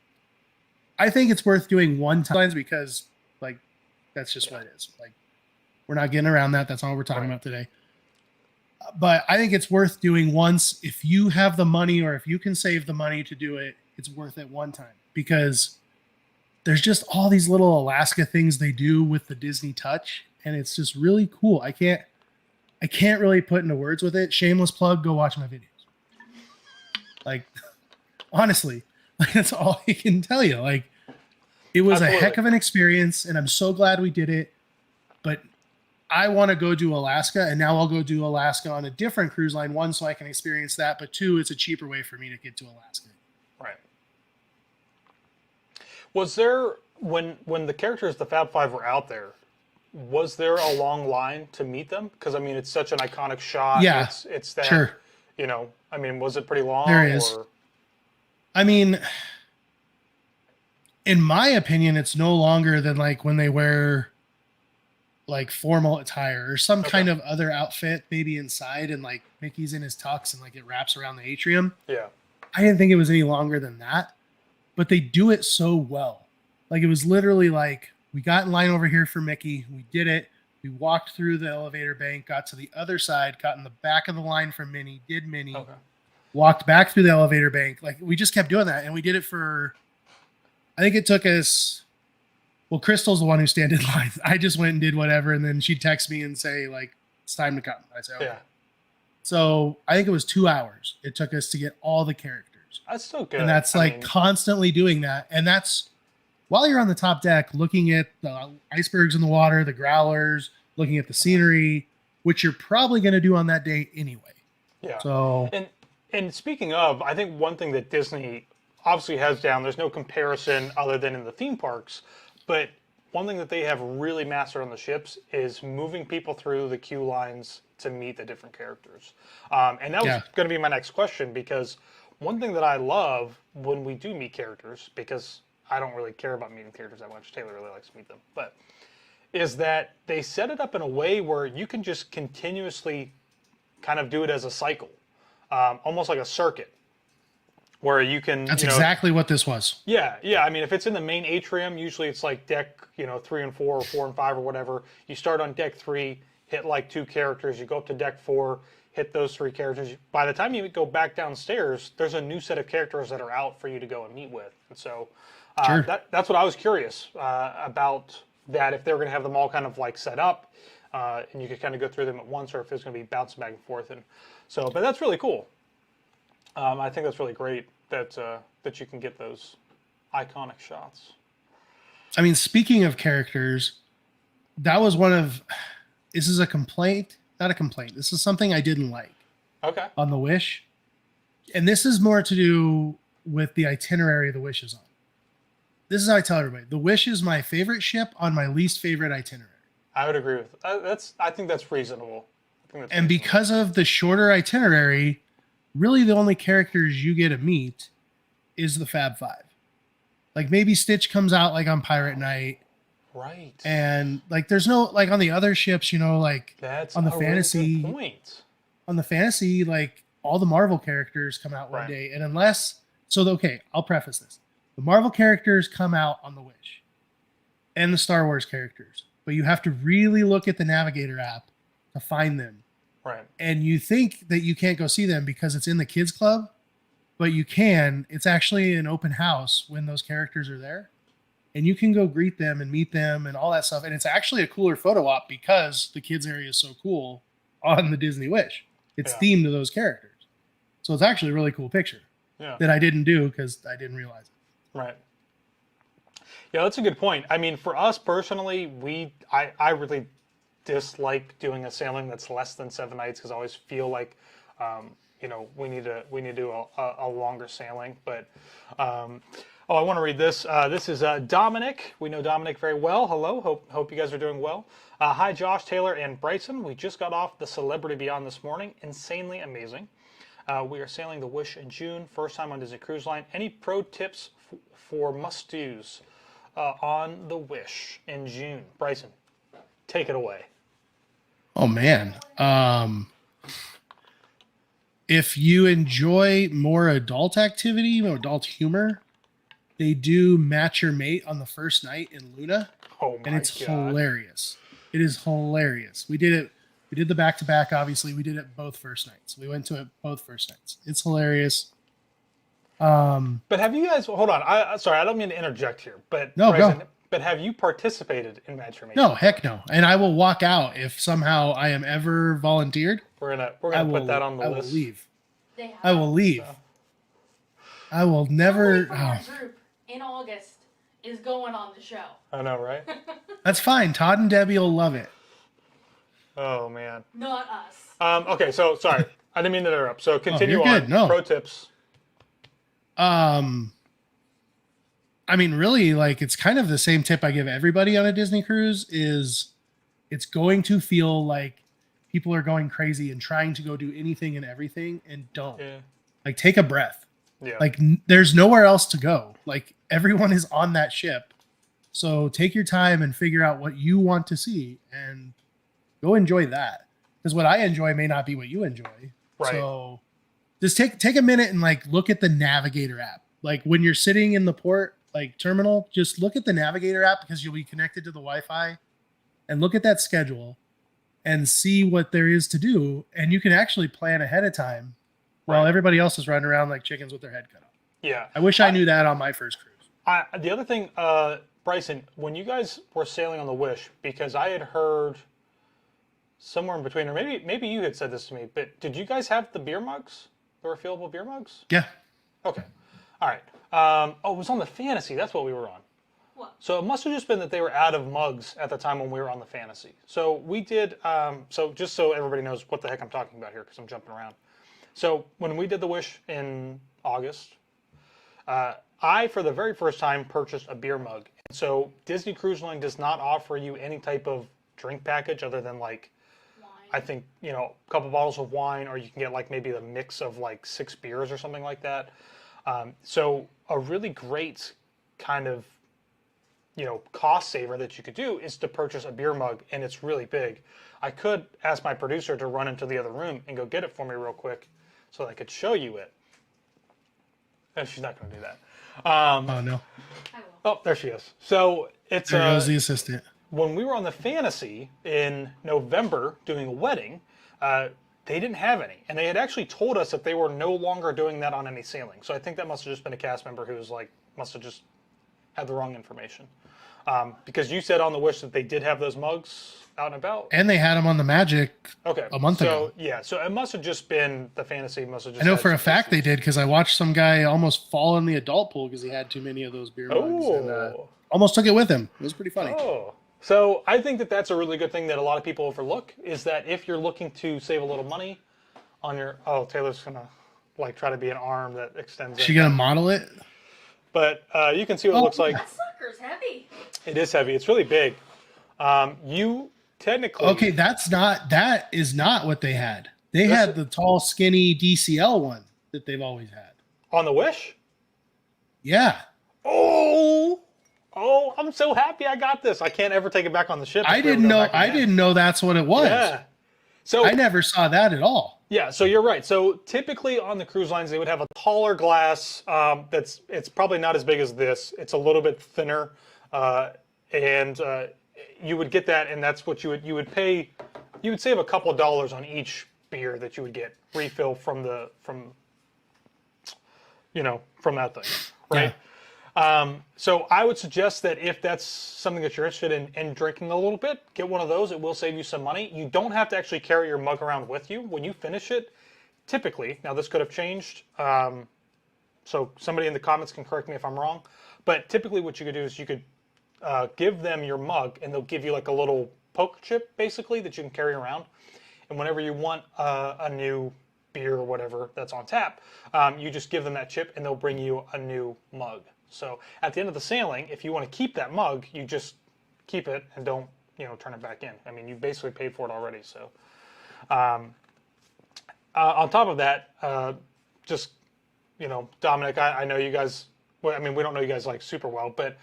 [SPEAKER 3] I think it's worth doing one time, because like, that's just what it is. Like, we're not getting around that. That's all we're talking about today. But I think it's worth doing once. If you have the money, or if you can save the money to do it, it's worth it one time, because there's just all these little Alaska things they do with the Disney touch, and it's just really cool. I can't really put into words with it. Shameless plug, go watch my videos. Like, honestly, like, that's all I can tell you. Like, it was a heck of an experience, and I'm so glad we did it. But I want to go do Alaska, and now I'll go do Alaska on a different cruise line. One, so I can experience that, but two, it's a cheaper way for me to get to Alaska.
[SPEAKER 2] Right. Was there, when the characters, the Fab Five, were out there, was there a long line to meet them? Because, I mean, it's such an iconic shot.
[SPEAKER 3] Yeah,
[SPEAKER 2] it's that,
[SPEAKER 3] sure.
[SPEAKER 2] I mean, was it pretty long?
[SPEAKER 3] There is.
[SPEAKER 2] Or?
[SPEAKER 3] I mean, in my opinion, it's no longer than like when they wear like formal attire or some kind of other outfit, maybe inside, and like Mickey's in his tux and like it wraps around the atrium.
[SPEAKER 2] Yeah.
[SPEAKER 3] I didn't think it was any longer than that, but they do it so well. Like, it was literally like, we got in line over here for Mickey. We did it. We walked through the elevator bank, got to the other side, got in the back of the line for Minnie, did Minnie, walked back through the elevator bank. Like, we just kept doing that. And we did it for, I think it took us, well, Crystal's the one who stand in line. I just went and did whatever. And then she'd text me and say, like, it's time to come. I said, okay. Yeah. So I think it was 2 hours it took us to get all the characters.
[SPEAKER 2] That's so good.
[SPEAKER 3] And that's constantly doing that. And that's while you're on the top deck, looking at the icebergs in the water, the growlers, looking at the scenery, which you're probably going to do on that day anyway.
[SPEAKER 2] Yeah.
[SPEAKER 3] So,
[SPEAKER 2] and speaking of, I think one thing that Disney obviously has down, there's no comparison other than in the theme parks, but one thing that they have really mastered on the ships is moving people through the queue lines to meet the different characters. And that was going to be my next question, because one thing that I love when we do meet characters, because I don't really care about meeting characters that much, Taylor really likes to meet them, but is that they set it up in a way where you can just continuously kind of do it as a cycle, almost like a circuit, where you can...
[SPEAKER 3] That's exactly what this was.
[SPEAKER 2] Yeah. I mean, if it's in the main atrium, usually it's like deck, 3 and 4 or 4 and 5 or whatever. You start on deck 3, hit like 2 characters, you go up to deck 4, hit those 3 characters. By the time you go back downstairs, there's a new set of characters that are out for you to go and meet with. And so that's what I was curious about, that if they were going to have them all kind of like set up, and you could kind of go through them at once, or if it's going to be bouncing back and forth. And so, but that's really cool. I think that's really great that that you can get those iconic shots.
[SPEAKER 3] I mean, speaking of characters, that was one of... This is a complaint, not a complaint. This is something I didn't like.
[SPEAKER 2] Okay.
[SPEAKER 3] On the Wish. And this is more to do with the itinerary the Wish is on. This is how I tell everybody. The Wish is my favorite ship on my least favorite itinerary.
[SPEAKER 2] I would agree with that. I think that's reasonable.
[SPEAKER 3] Because of the shorter itinerary, really the only characters you get to meet is the Fab Five. Like maybe Stitch comes out like on Pirate Night.
[SPEAKER 2] Right.
[SPEAKER 3] And like there's no, like on the other ships, like
[SPEAKER 2] that's
[SPEAKER 3] on the
[SPEAKER 2] a
[SPEAKER 3] fantasy
[SPEAKER 2] really good point.
[SPEAKER 3] On the fantasy, like all the Marvel characters come out one day. And unless, okay, I'll preface this. The Marvel characters come out on the Wish and the Star Wars characters, but you have to really look at the Navigator app to find them.
[SPEAKER 2] Right.
[SPEAKER 3] And you think that you can't go see them because it's in the kids club, but you can. It's actually an open house when those characters are there, and you can go greet them and meet them and all that stuff. And it's actually a cooler photo op because the kids area is so cool on the Disney Wish. It's themed to those characters. So it's actually a really cool picture that I didn't do because I didn't realize it.
[SPEAKER 2] Right. Yeah, that's a good point. I mean, for us personally, I really dislike doing a sailing that's less than 7 nights because I always feel like, we need to do a longer sailing. But I want to read this. This is Dominic. We know Dominic very well. Hello. Hope you guys are doing well. Hi, Josh, Taylor, and Bryson. We just got off the Celebrity Beyond this morning. Insanely amazing. We are sailing the Wish in June. First time on Disney Cruise Line. Any pro tips for must-dos on the Wish in June? Bryson, take it away.
[SPEAKER 3] Oh, man. If you enjoy more adult activity, more adult humor, they do Match Your Mate on the first night in Luna.
[SPEAKER 2] Oh, my
[SPEAKER 3] and it's
[SPEAKER 2] God.
[SPEAKER 3] hilarious. It is hilarious. We did it. We did the back-to-back, obviously. We did it both first nights. We went to it both first nights. It's hilarious.
[SPEAKER 2] But have you guys, hold on. Sorry, I don't mean to interject here, but
[SPEAKER 3] no,
[SPEAKER 2] Bryson,
[SPEAKER 3] go.
[SPEAKER 2] But have you participated in Match Your Mate?
[SPEAKER 3] No, heck no. And I will walk out if somehow I am ever volunteered.
[SPEAKER 2] We're gonna put that on the list.
[SPEAKER 3] I will leave. I will leave. So. I will never.
[SPEAKER 1] Our group in August is going on the show.
[SPEAKER 2] I know, right?
[SPEAKER 3] That's fine. Todd and Debbie will love it.
[SPEAKER 2] Oh man.
[SPEAKER 1] Not us.
[SPEAKER 2] Okay, so sorry, I didn't mean to interrupt. So continue
[SPEAKER 3] on. Good. No.
[SPEAKER 2] Pro tips.
[SPEAKER 3] I mean, really, like it's kind of the same tip I give everybody on a Disney cruise is it's going to feel like people are going crazy and trying to go do anything and everything and don't.
[SPEAKER 2] Yeah.
[SPEAKER 3] Like take a breath.
[SPEAKER 2] Yeah.
[SPEAKER 3] Like there's nowhere else to go. Like everyone is on that ship. So take your time and figure out what you want to see and go enjoy that. Because what I enjoy may not be what you enjoy.
[SPEAKER 2] Right.
[SPEAKER 3] So just take a minute and like look at the Navigator app. Like when you're sitting in the port like terminal, just look at the Navigator app because you'll be connected to the Wi-Fi and look at that schedule and see what there is to do. And you can actually plan ahead of time while everybody else is running around like chickens with their head cut off.
[SPEAKER 2] Yeah.
[SPEAKER 3] I wish I knew that on my first cruise.
[SPEAKER 2] The other thing, Bryson, when you guys were sailing on the Wish, because I had heard somewhere in between, or maybe you had said this to me, but did you guys have the beer mugs? The refillable beer mugs?
[SPEAKER 3] Yeah.
[SPEAKER 2] Okay. All right. It was on the Fantasy. That's what we were on.
[SPEAKER 1] What?
[SPEAKER 2] So it must have just been that they were out of mugs at the time when we were on the Fantasy. So we did, so just so everybody knows what the heck I'm talking about here, because I'm jumping around. So when we did the Wish in August, I, for the very first time, purchased a beer mug. And so Disney Cruise Line does not offer you any type of drink package other than like I think, you know, a couple bottles of wine, or you can get like maybe the mix of like 6 beers or something like that. So a really great kind of, you know, cost saver that you could do is to purchase a beer mug, and it's really big. I could ask my producer to run into the other room and go get it for me real quick so that I could show you it. And she's not going to do that.
[SPEAKER 3] Oh no!
[SPEAKER 1] I will.
[SPEAKER 2] Oh, there she is. So it's
[SPEAKER 3] There goes the assistant.
[SPEAKER 2] when we were on the Fantasy in November doing a wedding, they didn't have any, and they had actually told us that they were no longer doing that on any sailing. So I think that must have just been a cast member who was like, must have just had the wrong information, because you said on the wish that they did have those mugs out and about.
[SPEAKER 3] And they had them on the Magic
[SPEAKER 2] Okay,
[SPEAKER 3] a month ago.
[SPEAKER 2] So yeah, so it must have just been the Fantasy. Must have just.
[SPEAKER 3] I know
[SPEAKER 2] had
[SPEAKER 3] for a
[SPEAKER 2] some
[SPEAKER 3] fact they
[SPEAKER 2] issues.
[SPEAKER 3] did because I watched some guy almost fall in the adult pool because he had too many of those beer mugs and
[SPEAKER 2] Oh.
[SPEAKER 3] almost took it with him. It was pretty funny.
[SPEAKER 2] Oh. So I think that that's a really good thing that a lot of people overlook, is that if you're looking to save a little money on your, Taylor's gonna like try to be an arm that extends.
[SPEAKER 3] She
[SPEAKER 2] in.
[SPEAKER 3] gonna model it?
[SPEAKER 2] But you can see what it looks like.
[SPEAKER 1] That sucker's heavy.
[SPEAKER 2] It is heavy. It's really big. You technically.
[SPEAKER 3] Okay, that is not what they had. They had the tall, skinny DCL one that they've always had.
[SPEAKER 2] On the Wish.
[SPEAKER 3] Yeah.
[SPEAKER 2] Oh, I'm so happy I got this. I can't ever take it back on the ship.
[SPEAKER 3] I didn't know that's what it was.
[SPEAKER 2] Yeah. So
[SPEAKER 3] I never saw that at all.
[SPEAKER 2] yeah, so you're right. So typically on the cruise lines, they would have a taller glass. It's probably not as big as this. It's a little bit thinner, and you would get that, and that's what you would pay. You would save a couple of dollars on each beer that you would get refill from that thing, right? So I would suggest that if that's something that you're interested in drinking a little bit, get one of those. It will save you some money. You don't have to actually carry your mug around with you when you finish it. Typically, now this could have changed, so somebody in the comments can correct me if I'm wrong, but typically what you could do is you could give them your mug, and they'll give you like a little poke chip, basically, that you can carry around. And whenever you want a new beer or whatever that's on tap, you just give them that chip, and they'll bring you a new mug. So at the end of the sailing, if you want to keep that mug, you just keep it and don't, turn it back in. I mean, you basically paid for it already. So on top of that, Dominic, I know you guys. Well, I mean, we don't know you guys like super well, but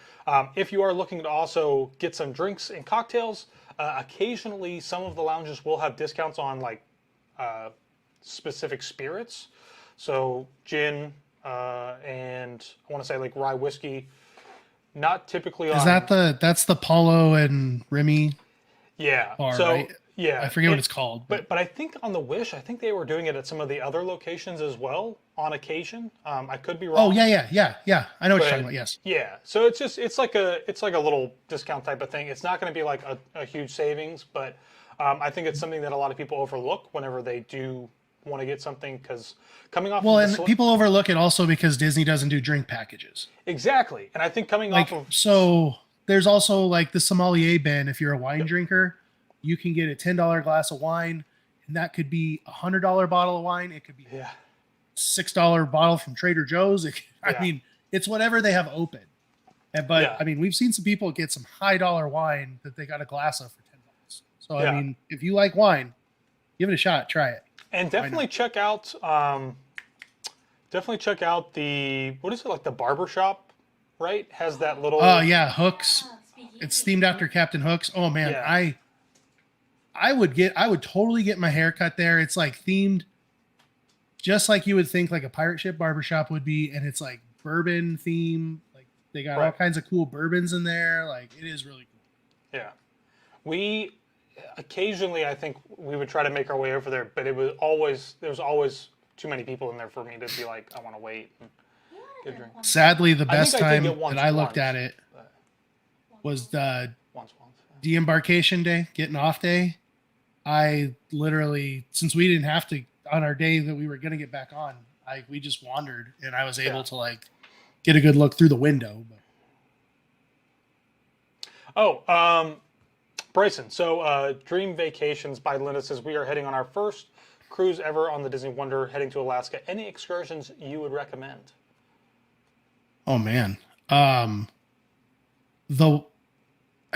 [SPEAKER 2] if you are looking to also get some drinks and cocktails, occasionally some of the lounges will have discounts on like specific spirits. So gin. And I want to say like rye whiskey, not typically on.
[SPEAKER 3] Is that's the Paulo and Remy?
[SPEAKER 2] Yeah.
[SPEAKER 3] Bar,
[SPEAKER 2] So
[SPEAKER 3] right?
[SPEAKER 2] yeah,
[SPEAKER 3] I forget what it's called.
[SPEAKER 2] But I think on the Wish, I think they were doing it at some of the other locations as well on occasion. I could be wrong.
[SPEAKER 3] Oh yeah. I know what you're talking about. Yes.
[SPEAKER 2] Yeah. So it's like a little discount type of thing. It's not going to be like a huge savings, but I think it's something that a lot of people overlook whenever they do want to get something, because coming off
[SPEAKER 3] people overlook it also because Disney doesn't do drink packages.
[SPEAKER 2] Exactly. And I think coming off of
[SPEAKER 3] so there's also like the sommelier bin. If you're a wine drinker, you can get a $10 glass of wine, and that could be $100 bottle of wine. It could be $6 bottle from Trader Joe's. I mean, it's whatever they have open. But I mean, we've seen some people get some high dollar wine that they got a glass of for $10. So I mean, if you like wine, give it a shot. Try it.
[SPEAKER 2] And definitely check out the, what is it, like the barber shop, right? Has that little
[SPEAKER 3] Hooks. It's themed after Captain Hooks. Oh man, I would totally get my hair cut there. It's like themed just like you would think like a pirate ship barbershop would be, and it's like bourbon theme. Like they got all kinds of cool bourbons in there. Like it is really cool.
[SPEAKER 2] Yeah. We occasionally, I think we would try to make our way over there, but there was always too many people in there for me to be like, I want to wait and get a drink.
[SPEAKER 3] Sadly, the best time that I looked at it was the de-embarkation day, getting off day. I literally, since we didn't have to on our day that we were going to get back on, we just wandered, and I was able to like get a good look through the window. But.
[SPEAKER 2] Bryson, so Dream Vacations by Linda says, we are heading on our first cruise ever on the Disney Wonder, heading to Alaska. Any excursions you would recommend?
[SPEAKER 3] Oh man. I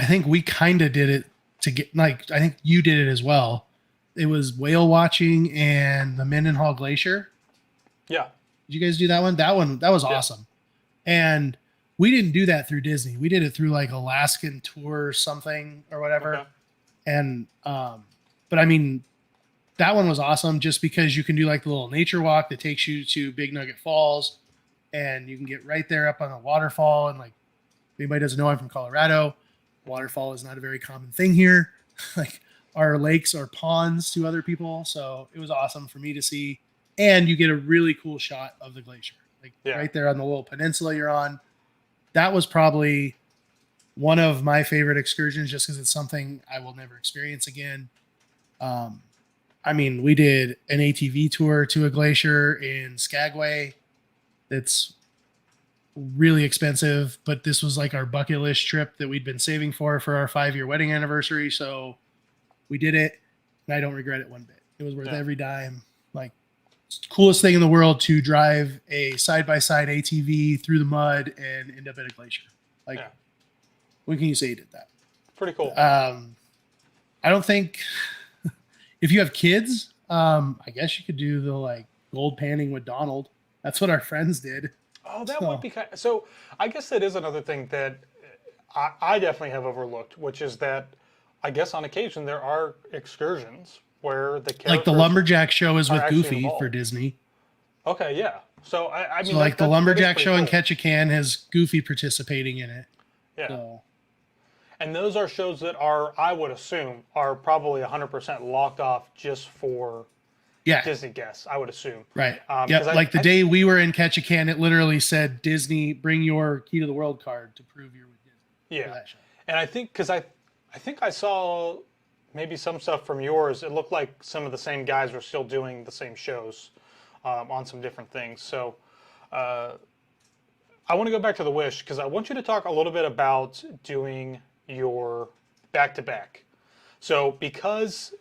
[SPEAKER 3] think we kind of did it to get, like, I think you did it as well. it was whale watching and the Mendenhall Glacier.
[SPEAKER 2] Yeah.
[SPEAKER 3] Did you guys do that one? That was awesome. And we didn't do that through Disney. We did it through like Alaskan Tour or something or whatever.
[SPEAKER 2] Okay.
[SPEAKER 3] And but I mean, that one was awesome just because you can do like the little nature walk that takes you to Big Nugget Falls, and you can get right there up on the waterfall. And like, if anybody doesn't know, I'm from Colorado. Waterfall is not a very common thing here. Like, our lakes are ponds to other people. So it was awesome for me to see. And you get a really cool shot of the glacier, like right there on the little peninsula you're on. That was probably one of my favorite excursions just because it's something I will never experience again. I mean, we did an ATV tour to a glacier in Skagway. It's really expensive, but this was like our bucket list trip that we'd been saving for our 5-year wedding anniversary. So we did it, and I don't regret it one bit. It was worth every dime. Like, it's the coolest thing in the world to drive a side-by-side ATV through the mud and end up at a glacier. Like, when can you say you did that?
[SPEAKER 2] Pretty cool.
[SPEAKER 3] I don't think if you have kids, I guess you could do the like gold panning with Donald. That's what our friends did.
[SPEAKER 2] Oh, that would be kind of, so I guess that is another thing that I definitely have overlooked, which is that I guess on occasion there are excursions where the characters
[SPEAKER 3] like the lumberjack show is with Goofy
[SPEAKER 2] involved.
[SPEAKER 3] for Disney.
[SPEAKER 2] Okay, yeah. So I mean,
[SPEAKER 3] so like the lumberjack show
[SPEAKER 2] cool.
[SPEAKER 3] in Catch a Can has Goofy participating in it.
[SPEAKER 2] Yeah.
[SPEAKER 3] So.
[SPEAKER 2] And those are shows that are, I would assume, are probably 100% locked off just for Disney guests, I would assume.
[SPEAKER 3] Right. Like the day we were in Catch a Can, it literally said, Disney, bring your Key to the World card to prove you're with Disney.
[SPEAKER 2] Yeah. And I think, because I think I saw maybe some stuff from yours. It looked like some of the same guys were still doing the same shows on some different things. So I want to go back to the Wish, because I want you to talk a little bit about doing your back-to-back. So because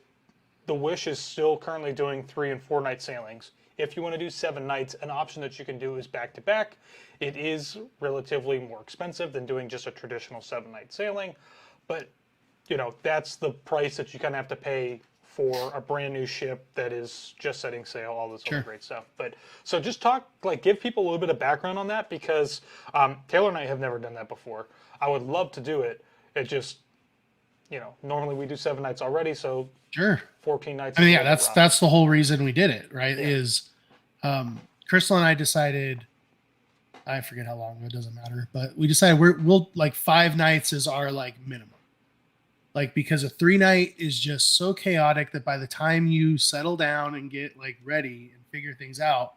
[SPEAKER 2] the Wish is still currently doing 3 and 4 night sailings, if you want to do 7 nights, an option that you can do is back-to-back. It is relatively more expensive than doing just a traditional 7-night sailing, but you know, that's the price that you kind of have to pay for a brand new ship that is just setting sail, all this other great stuff. But so just talk, like, give people a little bit of background on that, because Taylor and I have never done that before. I would love to do it. It just, you know, normally we do 7 nights already, so 14 nights.
[SPEAKER 3] I mean, that's the whole reason we did it, right? Yeah. Is Crystal and I decided, I forget how long, it doesn't matter, but we decided we'll like 5 nights is our like minimum. Like, because a 3-night is just so chaotic that by the time you settle down and get like ready and figure things out,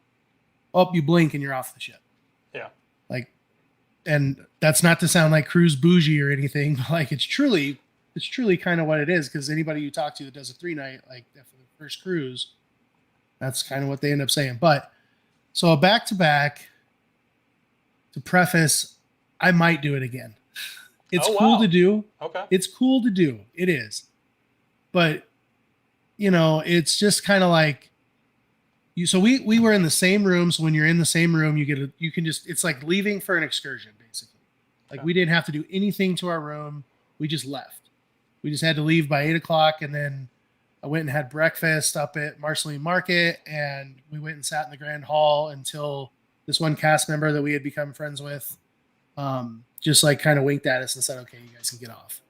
[SPEAKER 3] you blink and you're off the ship.
[SPEAKER 2] Yeah.
[SPEAKER 3] Like, and that's not to sound like cruise bougie or anything, but like it's truly kind of what it is. Because anybody you talk to that does a 3-night, like for the first cruise, that's kind of what they end up saying. But so a back-to-back, to preface, I might do it again. It's cool to do.
[SPEAKER 2] Okay.
[SPEAKER 3] It's cool to do. It is. But, you know, it's just kind of like, so we were in the same room. So when you're in the same room, you can just, it's like leaving for an excursion, basically. Like, we didn't have to do anything to our room. We just left. We just had to leave by 8 o'clock. And then I went and had breakfast up at Marceline Market. And we went and sat in the Grand Hall until this one cast member that we had become friends with, just like kind of winked at us and said, okay, you guys can get off.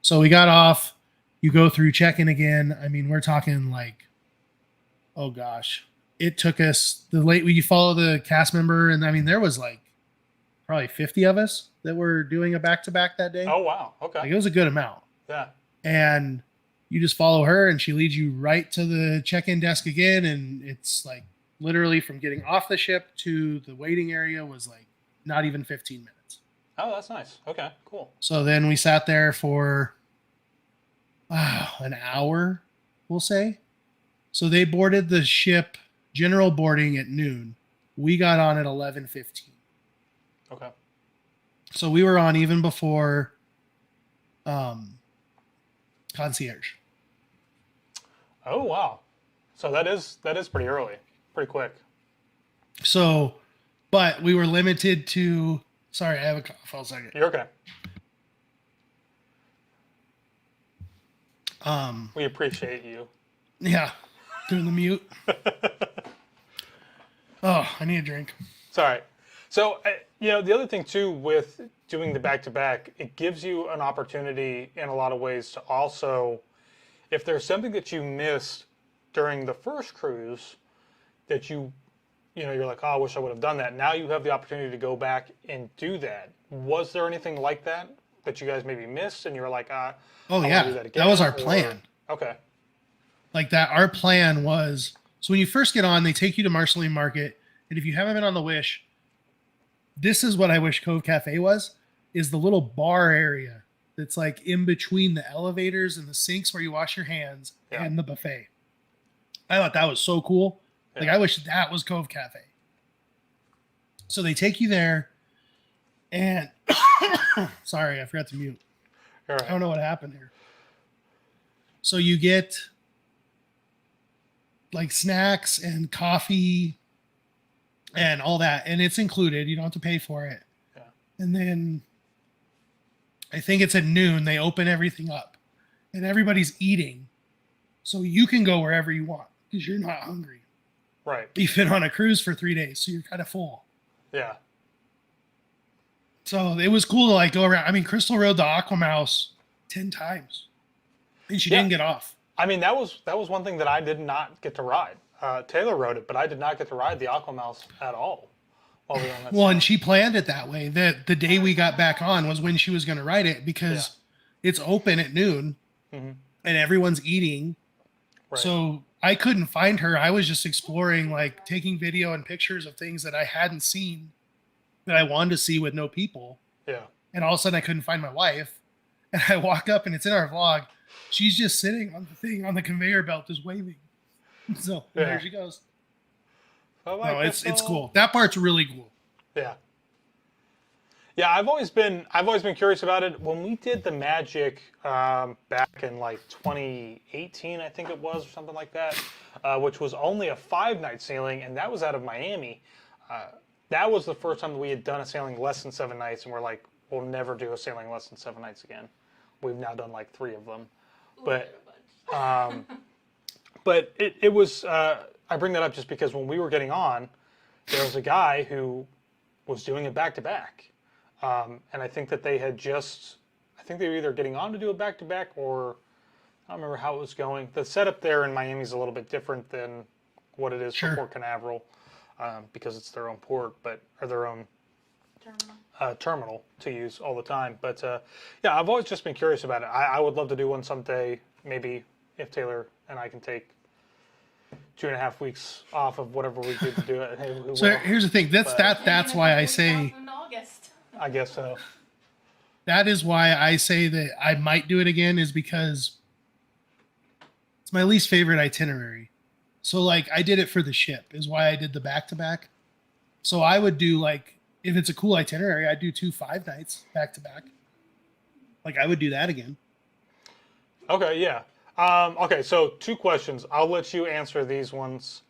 [SPEAKER 3] So we got off. You go through check-in again. I mean, we're talking like, oh gosh, it took us you follow the cast member. And I mean, there was like probably 50 of us that were doing a back-to-back that day.
[SPEAKER 2] Oh, wow. Okay.
[SPEAKER 3] Like, it was a good amount.
[SPEAKER 2] Yeah.
[SPEAKER 3] And you just follow her and she leads you right to the check-in desk again. And it's like literally from getting off the ship to the waiting area was like not even 15 minutes.
[SPEAKER 2] Oh, that's nice. Okay, cool.
[SPEAKER 3] So then we sat there for an hour, we'll say. So they boarded the ship, general boarding at noon. We got on at 11:15.
[SPEAKER 2] Okay.
[SPEAKER 3] So we were on even before concierge.
[SPEAKER 2] Oh, wow. So that is pretty early, pretty quick.
[SPEAKER 3] So, but we were limited to, sorry, I have a cough. Hold a second.
[SPEAKER 2] You're okay. We appreciate you
[SPEAKER 3] Yeah, doing the mute. Oh, I need a drink.
[SPEAKER 2] It's all right. So, you know, the other thing too with doing the back-to-back, it gives you an opportunity in a lot of ways to also, if there's something that you missed during the first cruise that you know, you're like, oh, I wish I would have done that. Now you have the opportunity to go back and do that. Was there anything like that that you guys maybe missed and you were like, I
[SPEAKER 3] Oh
[SPEAKER 2] want to do
[SPEAKER 3] yeah,
[SPEAKER 2] that again?
[SPEAKER 3] that was our
[SPEAKER 2] Or-
[SPEAKER 3] plan.
[SPEAKER 2] Okay.
[SPEAKER 3] Like that, our plan was, so when you first get on, they take you to Marceline Market, and if you haven't been on the Wish, this is what I wish Cove Cafe was, is the little bar area that's like in between the elevators and the sinks where you wash your hands
[SPEAKER 2] Yeah.
[SPEAKER 3] and the buffet. I thought that was so cool. Like,
[SPEAKER 2] Yeah.
[SPEAKER 3] I wish that was Cove Cafe. So they take you there, and sorry, I forgot to mute.
[SPEAKER 2] All
[SPEAKER 3] I
[SPEAKER 2] right.
[SPEAKER 3] don't know what happened here. So you get like snacks and coffee and all that, and it's included. You don't have to pay for it.
[SPEAKER 2] Yeah.
[SPEAKER 3] And then I think it's at noon, they open everything up and everybody's eating. So you can go wherever you want because you're not hungry.
[SPEAKER 2] Right.
[SPEAKER 3] You've been on a cruise for 3 days, so you're kind of full.
[SPEAKER 2] Yeah.
[SPEAKER 3] So it was cool to like go around. I mean, Crystal rode the Aquamouse 10 times and she
[SPEAKER 2] Yeah.
[SPEAKER 3] didn't get off.
[SPEAKER 2] I mean, that was one thing that I did not get to ride. Taylor rode it, but I did not get to ride the Aquamouse at all while we were on that.
[SPEAKER 3] Well, and she planned it that way. That the day we got back on was when she was going to ride it because it's open at noon
[SPEAKER 2] Mhm.
[SPEAKER 3] and everyone's eating.
[SPEAKER 2] Right.
[SPEAKER 3] So I couldn't find her. I was just exploring, like taking video and pictures of things that I hadn't seen that I wanted to see with no people.
[SPEAKER 2] Yeah.
[SPEAKER 3] And all of a sudden I couldn't find my wife. And I walk up and it's in our vlog. She's just sitting on the thing on the conveyor belt, just waving. So
[SPEAKER 2] Yeah.
[SPEAKER 3] there she goes.
[SPEAKER 2] I like
[SPEAKER 3] No, it's
[SPEAKER 2] all.
[SPEAKER 3] cool. That part's really cool.
[SPEAKER 2] Yeah. Yeah, I've always been curious about it. When we did the Magic back in like 2018, I think it was, or something like that, which was only a 5-night sailing, and that was out of Miami. That was the first time that we had done a sailing less than 7 nights, and we're like, we'll never do a sailing less than 7 nights again. We've now done like 3 of them, but but it was. I bring that up just because when we were getting on, there was a guy who was doing it back to back. And I think that they had just, I think they were either getting on to do a back-to-back or I don't remember how it was going. The setup there in Miami is a little bit different than what it is
[SPEAKER 3] Sure.
[SPEAKER 2] for Port Canaveral because it's their own port, or their own terminal to use all the time. But yeah, I've always just been curious about it. I would love to do one someday, maybe if Taylor and I can take 2.5 weeks off of whatever we do to do it. Hey, we
[SPEAKER 3] So
[SPEAKER 2] will.
[SPEAKER 3] here's the thing. That's why I say,
[SPEAKER 1] In August.
[SPEAKER 2] I guess so.
[SPEAKER 3] that is why I say that I might do it again, is because it's my least favorite itinerary. So like I did it for the ship is why I did the back-to-back. So I would do, like, if it's a cool itinerary, I'd do 2 5 nights back-to-back. Like I would do that again.
[SPEAKER 2] Okay, yeah. Okay, so 2 questions. I'll let you answer these ones.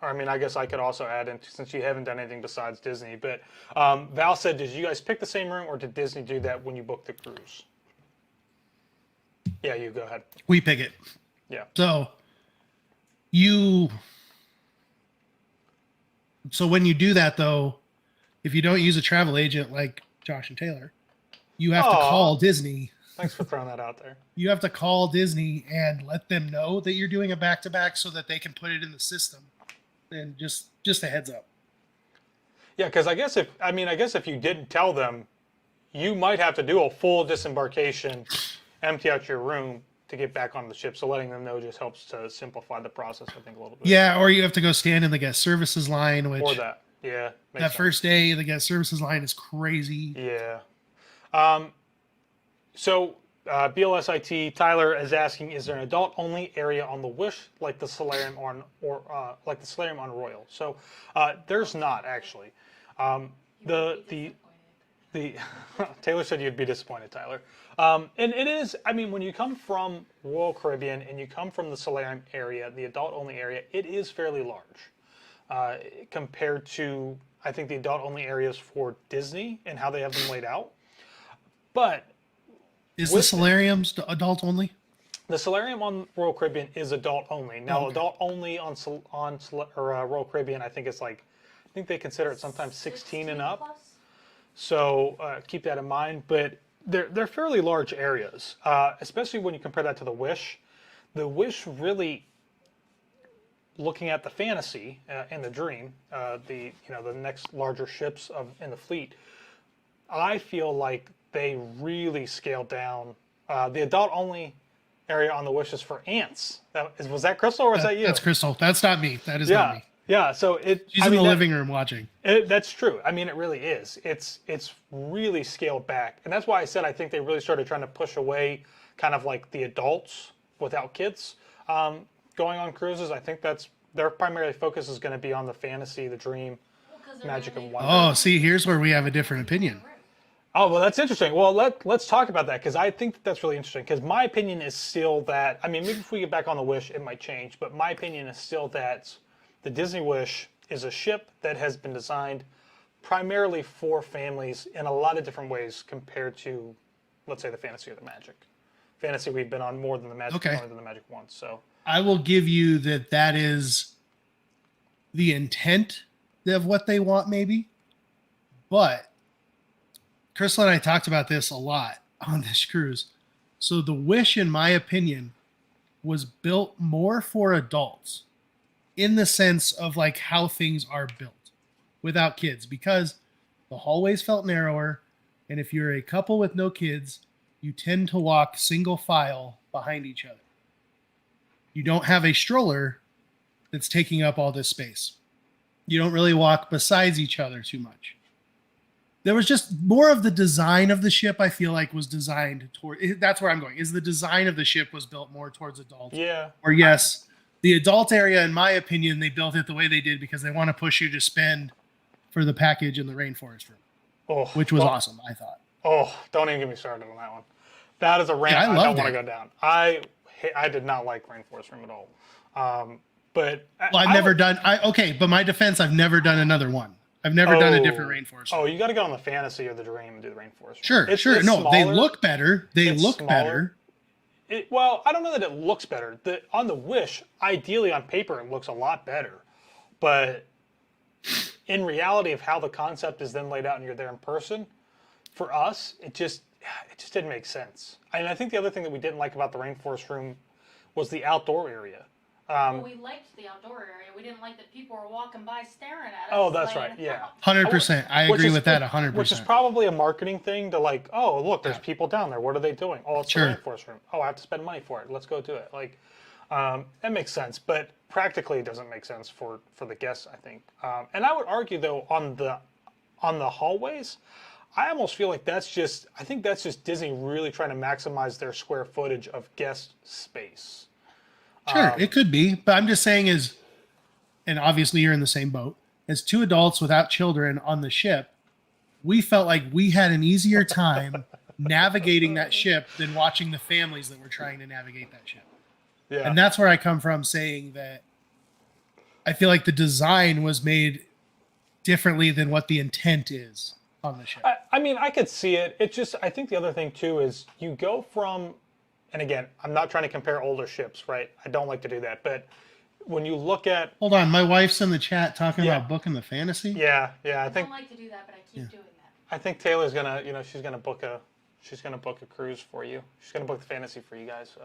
[SPEAKER 2] Or, I mean, I guess I could also add in, since you haven't done anything besides Disney. But Val said, did you guys pick the same room, or did Disney do that when you booked the cruise? Yeah, you go ahead.
[SPEAKER 3] We pick it.
[SPEAKER 2] Yeah.
[SPEAKER 3] So when you do that, though, if you don't use a travel agent like Josh and Taylor, you have to
[SPEAKER 2] Aw.
[SPEAKER 3] call Disney.
[SPEAKER 2] Thanks for throwing that out there.
[SPEAKER 3] You have to call Disney and let them know that you're doing a back-to-back so that they can put it in the system. And just a heads up.
[SPEAKER 2] Yeah, because I guess if you didn't tell them, you might have to do a full disembarkation, empty out your room to get back on the ship. So letting them know just helps to simplify the process, I think, a little bit.
[SPEAKER 3] Yeah, or you have to go stand in the guest services line, which
[SPEAKER 2] Or that. Yeah. makes
[SPEAKER 3] that
[SPEAKER 2] sense.
[SPEAKER 3] first day, the guest services line is crazy.
[SPEAKER 2] Yeah. So BLSIT Tyler is asking: is there an adult-only area on the Wish like the Solarium or like the Solarium on Royal? So there's not actually. The Taylor said you'd be disappointed, Tyler. And it is. I mean, when you come from Royal Caribbean and you come from the Solarium area, the adult-only area, it is fairly large compared to, I think, the adult-only areas for Disney and how they have them laid out. But
[SPEAKER 3] Is the solariums adult only?
[SPEAKER 2] The solarium on Royal Caribbean is adult only. Now,
[SPEAKER 3] Okay.
[SPEAKER 2] adult only on Royal Caribbean, I think it's like, I think they consider it sometimes 16 and up.
[SPEAKER 1] plus?
[SPEAKER 2] So keep that in mind. But they're fairly large areas, especially when you compare that to the Wish. The Wish really, looking at the Fantasy and the Dream, the next larger ships in the fleet, I feel like they really scaled down. The adult only area on the Wish is for ants. Was that Crystal or was that you?
[SPEAKER 3] That's Crystal. That's not me. That is not me.
[SPEAKER 2] Yeah. So
[SPEAKER 3] She's in the living room watching.
[SPEAKER 2] That's true. I mean, it really is. It's really scaled back, and that's why I said I think they really started trying to push away kind of like the adults without kids going on cruises. I think that's their primary focus is going to be on the Fantasy, the Dream, Magic and Wonder.
[SPEAKER 3] Oh, see, here's where we have a different opinion.
[SPEAKER 2] Oh, well, that's interesting. Well, let's talk about that because I think that's really interesting because my opinion is still that, I mean, maybe if we get back on the Wish, it might change, but my opinion is still that the Disney Wish is a ship that has been designed primarily for families in a lot of different ways compared to, let's say, the Fantasy or the Magic. Fantasy, we've been on more than the Magic, more than the Magic once. So
[SPEAKER 3] I will give you that is the intent of what they want, maybe, but Crystal and I talked about this a lot on this cruise. So the Wish, in my opinion, was built more for adults in the sense of like how things are built without kids, because the hallways felt narrower. And if you're a couple with no kids, you tend to walk single file behind each other. You don't have a stroller that's taking up all this space. You don't really walk besides each other too much. There was just more of the design of the ship, I feel like, was designed toward, that's where I'm going, is the design of the ship was built more towards adults.
[SPEAKER 2] yeah.
[SPEAKER 3] Or yes, the adult area, in my opinion, they built it the way they did because they want to push you to spend for the package in the rainforest room, which was awesome, I thought.
[SPEAKER 2] Oh, don't even get me started on that one. That is a rant I don't want to go down. I did not like Rainforest Room at all. But
[SPEAKER 3] I've never done. But my defense, I've never done another one. I've never done a different rainforest.
[SPEAKER 2] Oh, you got to go on the Fantasy or the Dream and do the Rainforest.
[SPEAKER 3] Sure,
[SPEAKER 2] It's
[SPEAKER 3] no,
[SPEAKER 2] smaller.
[SPEAKER 3] they look better. They look
[SPEAKER 2] smaller.
[SPEAKER 3] better.
[SPEAKER 2] Well, I don't know that it looks better. On the Wish, ideally on paper, it looks a lot better. But in reality of how the concept is then laid out and you're there in person, for us, it just didn't make sense. And I think the other thing that we didn't like about the Rainforest Room was the outdoor area.
[SPEAKER 1] Well, we liked the outdoor area. We didn't like that people were walking by staring at us.
[SPEAKER 2] Oh, that's right. Yeah.
[SPEAKER 3] 100%. I agree with that 100%.
[SPEAKER 2] Which is probably a marketing thing to like, oh, look, there's people down there. What are they doing? Oh, it's the Rainforest Room. Oh, I have to spend money for it. Let's go do it. Like, that makes sense. But practically it doesn't make sense for the guests, I think. And I would argue, though, on the hallways, I almost feel like that's just Disney really trying to maximize their square footage of guest space.
[SPEAKER 3] Sure, it could be, but I'm just saying and obviously you're in the same boat, as two adults without children on the ship, we felt like we had an easier time navigating that ship than watching the families that were trying to navigate that ship. Yeah. And that's where I come from saying that I feel like the design was made differently than what the intent is on the ship.
[SPEAKER 2] I mean, I could see it. It just, I think the other thing too is you go from, and again, I'm not trying to compare older ships, right? I don't like to do that. But when you look at...
[SPEAKER 3] Hold on, my wife's in the chat talking about booking the Fantasy.
[SPEAKER 2] Yeah.
[SPEAKER 1] I don't like to do that, but I keep doing that.
[SPEAKER 2] I think Taylor's gonna, she's gonna book a cruise for you. She's gonna book the Fantasy for you guys. So.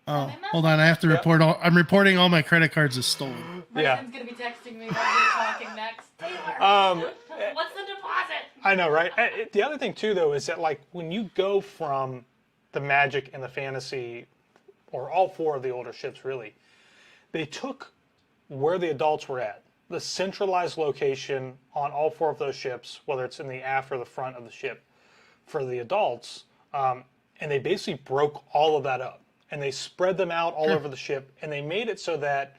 [SPEAKER 3] Oh, hold on, I have to report I'm reporting all my credit cards as stolen.
[SPEAKER 1] Bryson's gonna be texting me while we're talking next. Taylor, what's the deposit?
[SPEAKER 2] I know, right? The other thing too, though, is that like when you go from the Magic and the Fantasy, or all four of the older ships, really, they took where the adults were at, the centralized location on all four of those ships, whether it's in the aft or the front of the ship, for the adults, and they basically broke all of that up. And they spread them out all over the ship, and they made it so that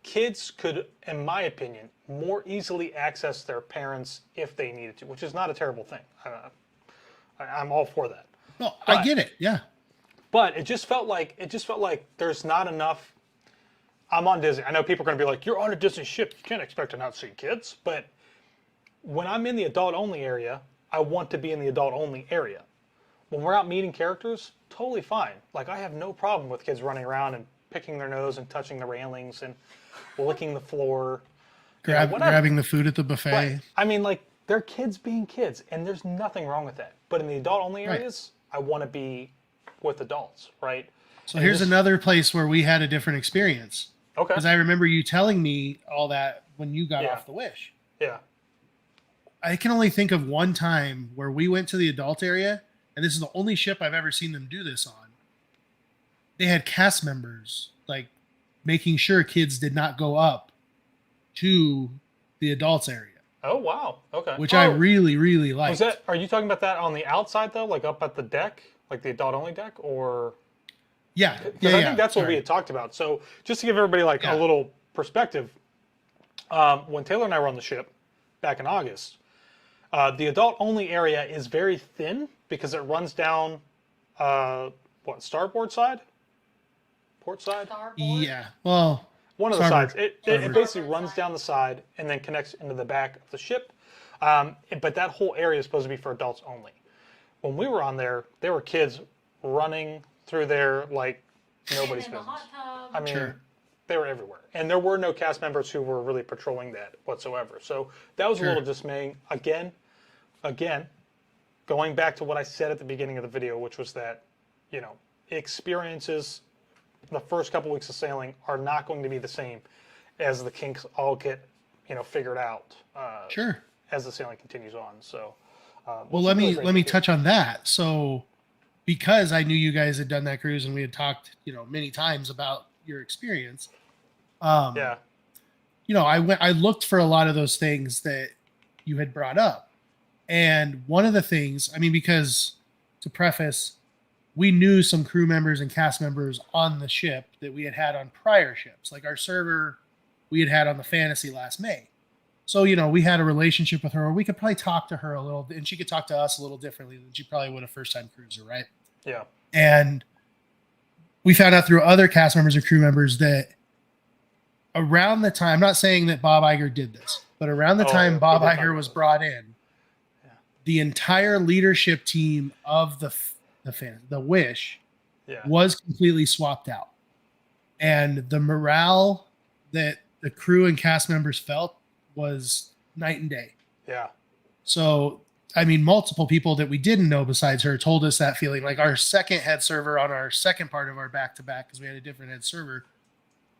[SPEAKER 2] kids could, in my opinion, more easily access their parents if they needed to, which is not a terrible thing. I'm all for that.
[SPEAKER 3] No, I get it. Yeah.
[SPEAKER 2] But it just felt like there's not enough. I'm on Disney. I know people are going to be like, you're on a Disney ship. You can't expect to not see kids. But when I'm in the adult only area, I want to be in the adult only area. When we're out meeting characters, totally fine. Like, I have no problem with kids running around and picking their nose and touching the railings and licking the floor.
[SPEAKER 3] Grabbing the food at the buffet.
[SPEAKER 2] Right. I mean, like, they're kids being kids, and there's nothing wrong with that. But in the adult-only areas, I want to be with adults, right?
[SPEAKER 3] So here's another place where we had a different experience.
[SPEAKER 2] Okay.
[SPEAKER 3] Because I remember you telling me all that when you got off the Wish.
[SPEAKER 2] Yeah.
[SPEAKER 3] I can only think of one time where we went to the adult area, and this is the only ship I've ever seen them do this on. They had cast members, like, making sure kids did not go up to the adults area.
[SPEAKER 2] Oh, wow. Okay.
[SPEAKER 3] Which I really, really liked.
[SPEAKER 2] Are you talking about that on the outside, though? Like, up at the deck? Like the adult-only deck? Or...
[SPEAKER 3] Yeah.
[SPEAKER 2] Because I think that's what we had talked about. So just to give everybody like a little perspective, when Taylor and I were on the ship back in August, the adult-only area is very thin because it runs down, starboard side? Port side?
[SPEAKER 1] Starboard?
[SPEAKER 3] Yeah. Well,
[SPEAKER 2] one of the sides. It basically runs down the side and then connects into the back of the ship. But that whole area is supposed to be for adults only. When we were on there were kids running through there like nobody's business. I mean, they were everywhere. And there were no cast members who were really patrolling that whatsoever. So that was a little dismaying. Again, going back to what I said at the beginning of the video, which was that, experiences the first couple weeks of sailing are not going to be the same as the kinks all get, figured out as the sailing continues on. So,
[SPEAKER 3] well, let me touch on that. So, because I knew you guys had done that cruise and we had talked, many times about your experience. I looked for a lot of those things that you had brought up. And one of the things, because to preface, we knew some crew members and cast members on the ship that we had on prior ships, like our server we had on the Fantasy last May. So, we had a relationship with her, or we could probably talk to her a little, and she could talk to us a little differently than she probably would a first-time cruiser, right?
[SPEAKER 2] Yeah.
[SPEAKER 3] And we found out through other cast members or crew members that around the time, I'm not saying that Bob Iger did this, but around the time Bob Iger was brought in, the entire leadership team of the Wish was completely swapped out. And the morale that the crew and cast members felt was night and day.
[SPEAKER 2] Yeah.
[SPEAKER 3] So, multiple people that we didn't know besides her told us that feeling. Like our second head server on our second part of our back-to-back, because we had a different head server,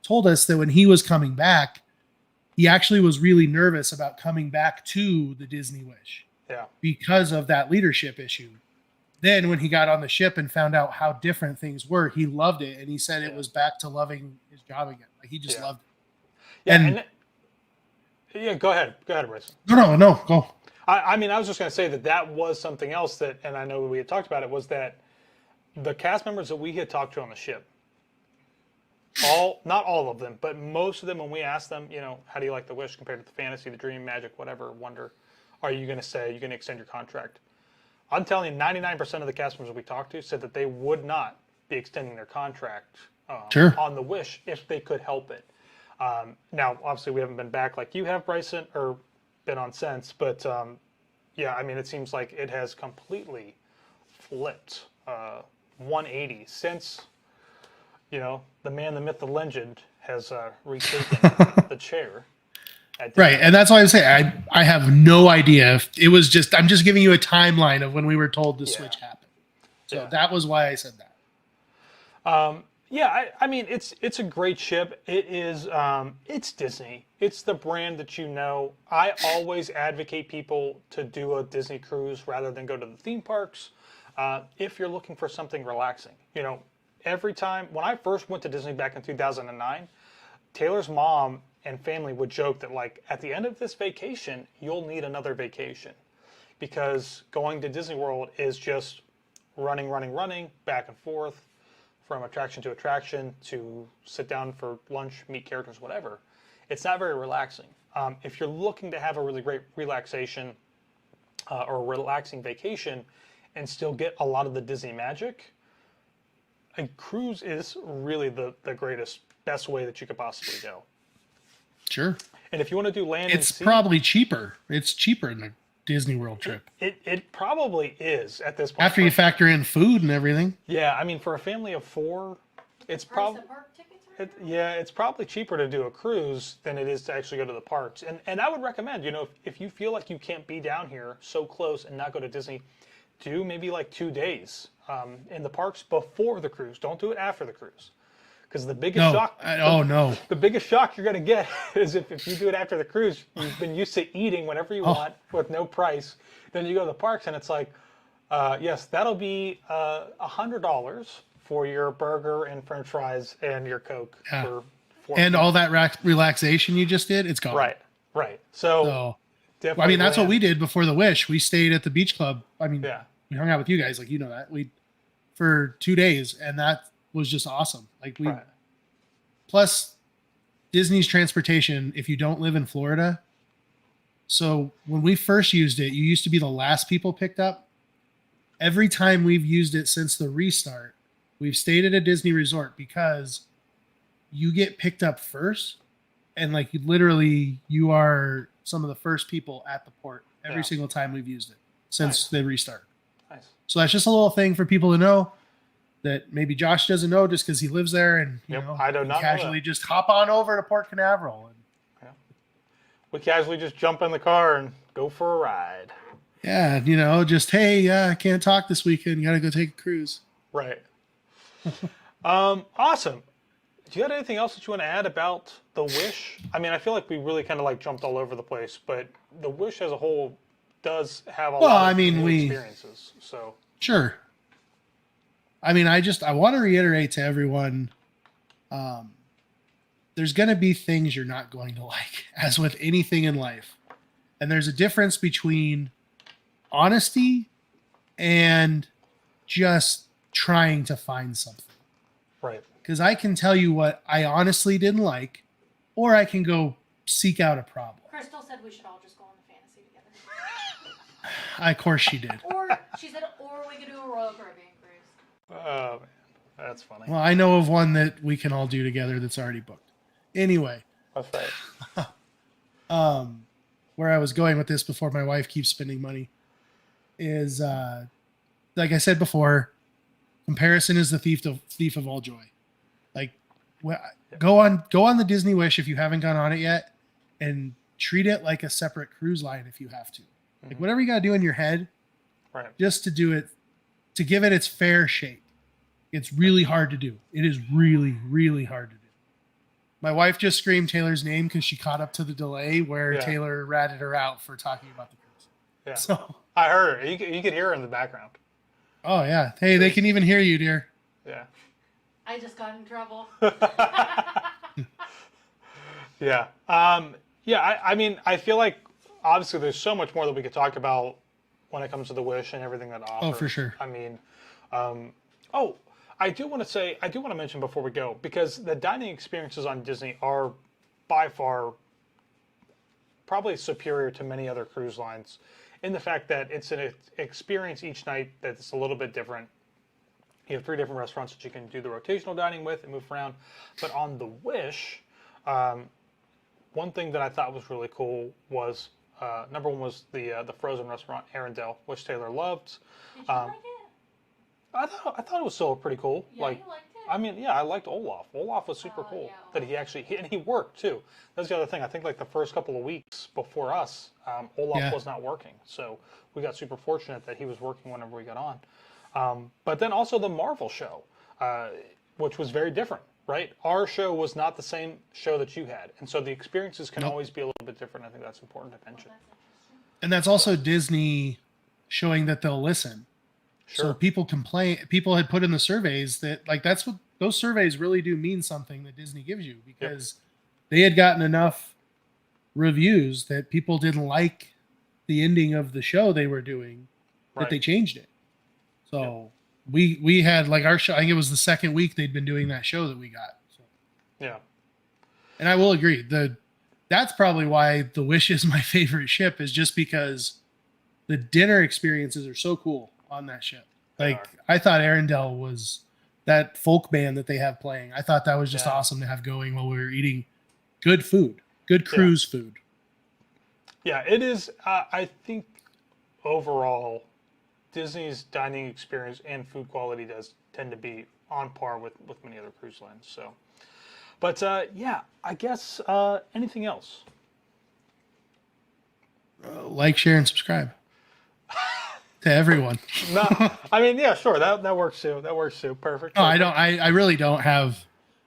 [SPEAKER 3] told us that when he was coming back, he actually was really nervous about coming back to the Disney Wish.
[SPEAKER 2] Yeah.
[SPEAKER 3] Because of that leadership issue. Then when he got on the ship and found out how different things were, he loved it. And he said it was back to loving his job again. Like he just loved it.
[SPEAKER 2] Go ahead. Go ahead, Bryson.
[SPEAKER 3] No, go.
[SPEAKER 2] I was just going to say that was something else that, and I know we had talked about it, was that the cast members that we had talked to on the ship, not all of them, but most of them, when we asked them, how do you like the Wish compared to the Fantasy, the Dream, Magic, whatever, Wonder, are you going to say you're going to extend your contract? I'm telling you, 99% of the cast members we talked to said that they would not be extending their contract on the Wish if they could help it. Now, obviously, we haven't been back like you have, Bryson, or been on since, but it seems like it has completely flipped 180 since, the man, the myth, the legend has retaken the chair.
[SPEAKER 3] Right, and that's why I'm saying I have no idea if it was I'm just giving you a timeline of when we were told the switch happened. So that was why I said that.
[SPEAKER 2] It's a great ship. It is it's Disney. It's the brand that I always advocate people to do a Disney cruise rather than go to the theme parks. If you're looking for something relaxing, every time when I first went to Disney back in 2009, Taylor's mom and family would joke that like at the end of this vacation, you'll need another vacation because going to Disney World is just running back and forth from attraction to sit down for lunch, meet characters, whatever. It's not very relaxing. If you're looking to have a really great relaxation or a relaxing vacation and still get a lot of the Disney magic, a cruise is really the best way that you could possibly go.
[SPEAKER 3] Sure.
[SPEAKER 2] And if you want to do land and sea,
[SPEAKER 3] probably cheaper. It's cheaper Disney World trip.
[SPEAKER 2] It probably is at this point.
[SPEAKER 3] After you factor in food and everything.
[SPEAKER 2] Yeah, I mean, for a family of 4, it's probably it's probably cheaper to do a cruise than it is to actually go to the parks. And I would recommend, you know, if you feel like you can't be down here so close and not go to Disney, do maybe like 2 days in the parks before the cruise. Don't do it after the cruise. Because the biggest shock, the biggest shock you're going to get is if you do it after the cruise, you've been used to eating whenever you want with no price. Then you go to the parks and it's like, yes, that'll be $100 for your burger and French fries and your Coke for
[SPEAKER 3] and all that relaxation you just did. It's gone.
[SPEAKER 2] Right. So
[SPEAKER 3] definitely. I mean, that's what we did before the Wish. We stayed at the beach club. I mean, we hung out with you guys, like, you know that for 2 days, and that was just awesome. Like plus Disney's transportation, if you don't live in Florida. So when we first used it, you used to be the last people picked up. Every time we've used it since the restart, we've stayed at a Disney resort because you get picked up first. And like you are some of the first people at the port every single time we've used it since the restart.
[SPEAKER 2] Nice.
[SPEAKER 3] So that's just a little thing for people to know that maybe Josh doesn't know just because he lives there, and you know,
[SPEAKER 2] I do not
[SPEAKER 3] casually just hop on over to Port Canaveral. And,
[SPEAKER 2] we casually just jump in the car and go for a ride.
[SPEAKER 3] Yeah, you know, just hey, I can't talk this weekend. Got to go take a cruise.
[SPEAKER 2] Right. Awesome. Do you have anything else that you want to add about the Wish? I mean, I feel like we really kind of like jumped all over the place, but the Wish as a whole does have a lot of new experiences. So
[SPEAKER 3] sure. I mean, I want to reiterate to everyone, there's going to be things you're not going to like, as with anything in life. And there's a difference between honesty and just trying to find something.
[SPEAKER 2] Right.
[SPEAKER 3] Because I can tell you what I honestly didn't like, or I can go seek out a problem.
[SPEAKER 1] Crystal said we should all just go on the fantasy together.
[SPEAKER 3] Of course she did.
[SPEAKER 1] Or she said, or we could do a Royal Caribbean cruise.
[SPEAKER 2] Oh, man. That's funny.
[SPEAKER 3] Well, I know of one that we can all do together that's already booked. Anyway.
[SPEAKER 2] That's right.
[SPEAKER 3] Where I was going with this before my wife keeps spending money is, like I said before, comparison is the thief of all joy. Like, go on the Disney Wish if you haven't gone on it yet, and treat it like a separate cruise line if you have to. Mm-hmm. Like whatever you got to do in your head,
[SPEAKER 2] right,
[SPEAKER 3] just to do it, to give it its fair shake. It's really hard to do. It is really, really hard to do. My wife just screamed Taylor's name because she caught up to the delay where Taylor ratted her out for talking about the cruise.
[SPEAKER 2] Yeah.
[SPEAKER 3] So
[SPEAKER 2] I heard her. You could hear her in the background.
[SPEAKER 3] Oh, yeah. Hey, they can even hear you, dear.
[SPEAKER 2] Yeah.
[SPEAKER 1] I just got in trouble.
[SPEAKER 2] Yeah. I mean, I feel like obviously there's so much more that we could talk about when it comes to the Wish and everything that offers.
[SPEAKER 3] Oh, for sure.
[SPEAKER 2] I mean, I do want to mention before we go, because the dining experiences on Disney are by far probably superior to many other cruise lines in the fact that it's an experience each night that's a little bit different. You have 3 different restaurants that you can do the rotational dining with and move around. But on the Wish, one thing that I thought was really cool was, number one was the frozen restaurant, Arendelle, which Taylor loved.
[SPEAKER 1] Did you like it?
[SPEAKER 2] I thought it was still pretty cool.
[SPEAKER 1] Yeah, you liked it?
[SPEAKER 2] I mean, yeah, I liked Olaf. Olaf was super cool.
[SPEAKER 1] Yeah,
[SPEAKER 2] that he actually, and he worked too. That's the other thing. I think like the first couple of weeks before us, Olaf was not working. So we got super fortunate that he was working whenever we got on. But then also the Marvel show, which was very different, right? Our show was not the same show that you had. And so the experiences can always be a little bit different. I think that's important to mention.
[SPEAKER 3] And that's also Disney showing that they'll listen.
[SPEAKER 2] Sure.
[SPEAKER 3] So people had put in the surveys that, like, that's what those surveys really do mean something that Disney gives you, because they had gotten enough reviews that people didn't like the ending of the show they were doing, that they changed it. So we had, like, our show, I think it was the second week they'd been doing that show that we got. So.
[SPEAKER 2] Yeah.
[SPEAKER 3] And I will agree, that's probably why the Wish is my favorite ship, is just because the dinner experiences are so cool on that ship. Like, I thought Arendelle was that folk band that they have playing. I thought that was just awesome to have going while we were eating good food, good cruise food.
[SPEAKER 2] Yeah, it is. I think overall, Disney's dining experience and food quality does tend to be on par with many other cruise lines. So, but yeah, I guess anything else?
[SPEAKER 3] Like, share, and subscribe to everyone.
[SPEAKER 2] No, I mean, yeah, sure, that works too. That works too. Perfect.
[SPEAKER 3] No, I don't. I really don't have.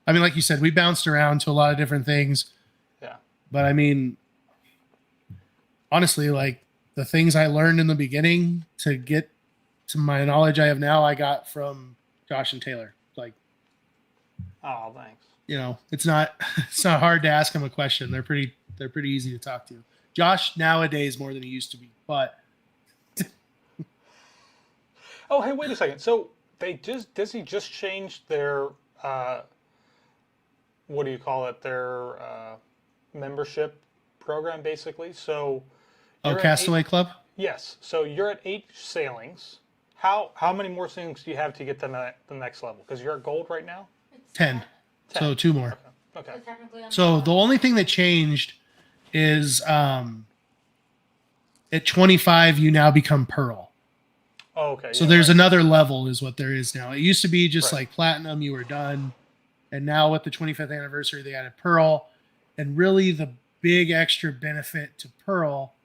[SPEAKER 3] I mean, like you said, we bounced around to a lot of different things.
[SPEAKER 2] Yeah.
[SPEAKER 3] But I mean, honestly, like the things I learned in the beginning to get to my knowledge I have now, I got from Josh and Taylor. Like,
[SPEAKER 2] Oh, thanks.
[SPEAKER 3] you know, it's not hard to ask them a question. They're pretty easy to talk to. Josh nowadays more than he used to be, but
[SPEAKER 2] Oh, hey, wait a second. So Disney just changed their what do you call it? Their membership program, basically. So
[SPEAKER 3] Castaway Club.
[SPEAKER 2] Yes. So you're at 8 sailings. How many more sailings do you have to get to the next level? Because you're at gold right now.
[SPEAKER 1] It's
[SPEAKER 3] 10. So 2 more.
[SPEAKER 2] Okay.
[SPEAKER 1] So technically on
[SPEAKER 3] So the only thing that changed is at 25 you now become Pearl.
[SPEAKER 2] Oh, okay.
[SPEAKER 3] So
[SPEAKER 2] yeah,
[SPEAKER 3] there's
[SPEAKER 2] right.
[SPEAKER 3] another level is what there is now. It used to be just
[SPEAKER 2] Right.
[SPEAKER 3] like platinum, you were done. And now with the 25th anniversary, they added Pearl. And really the big extra benefit to Pearl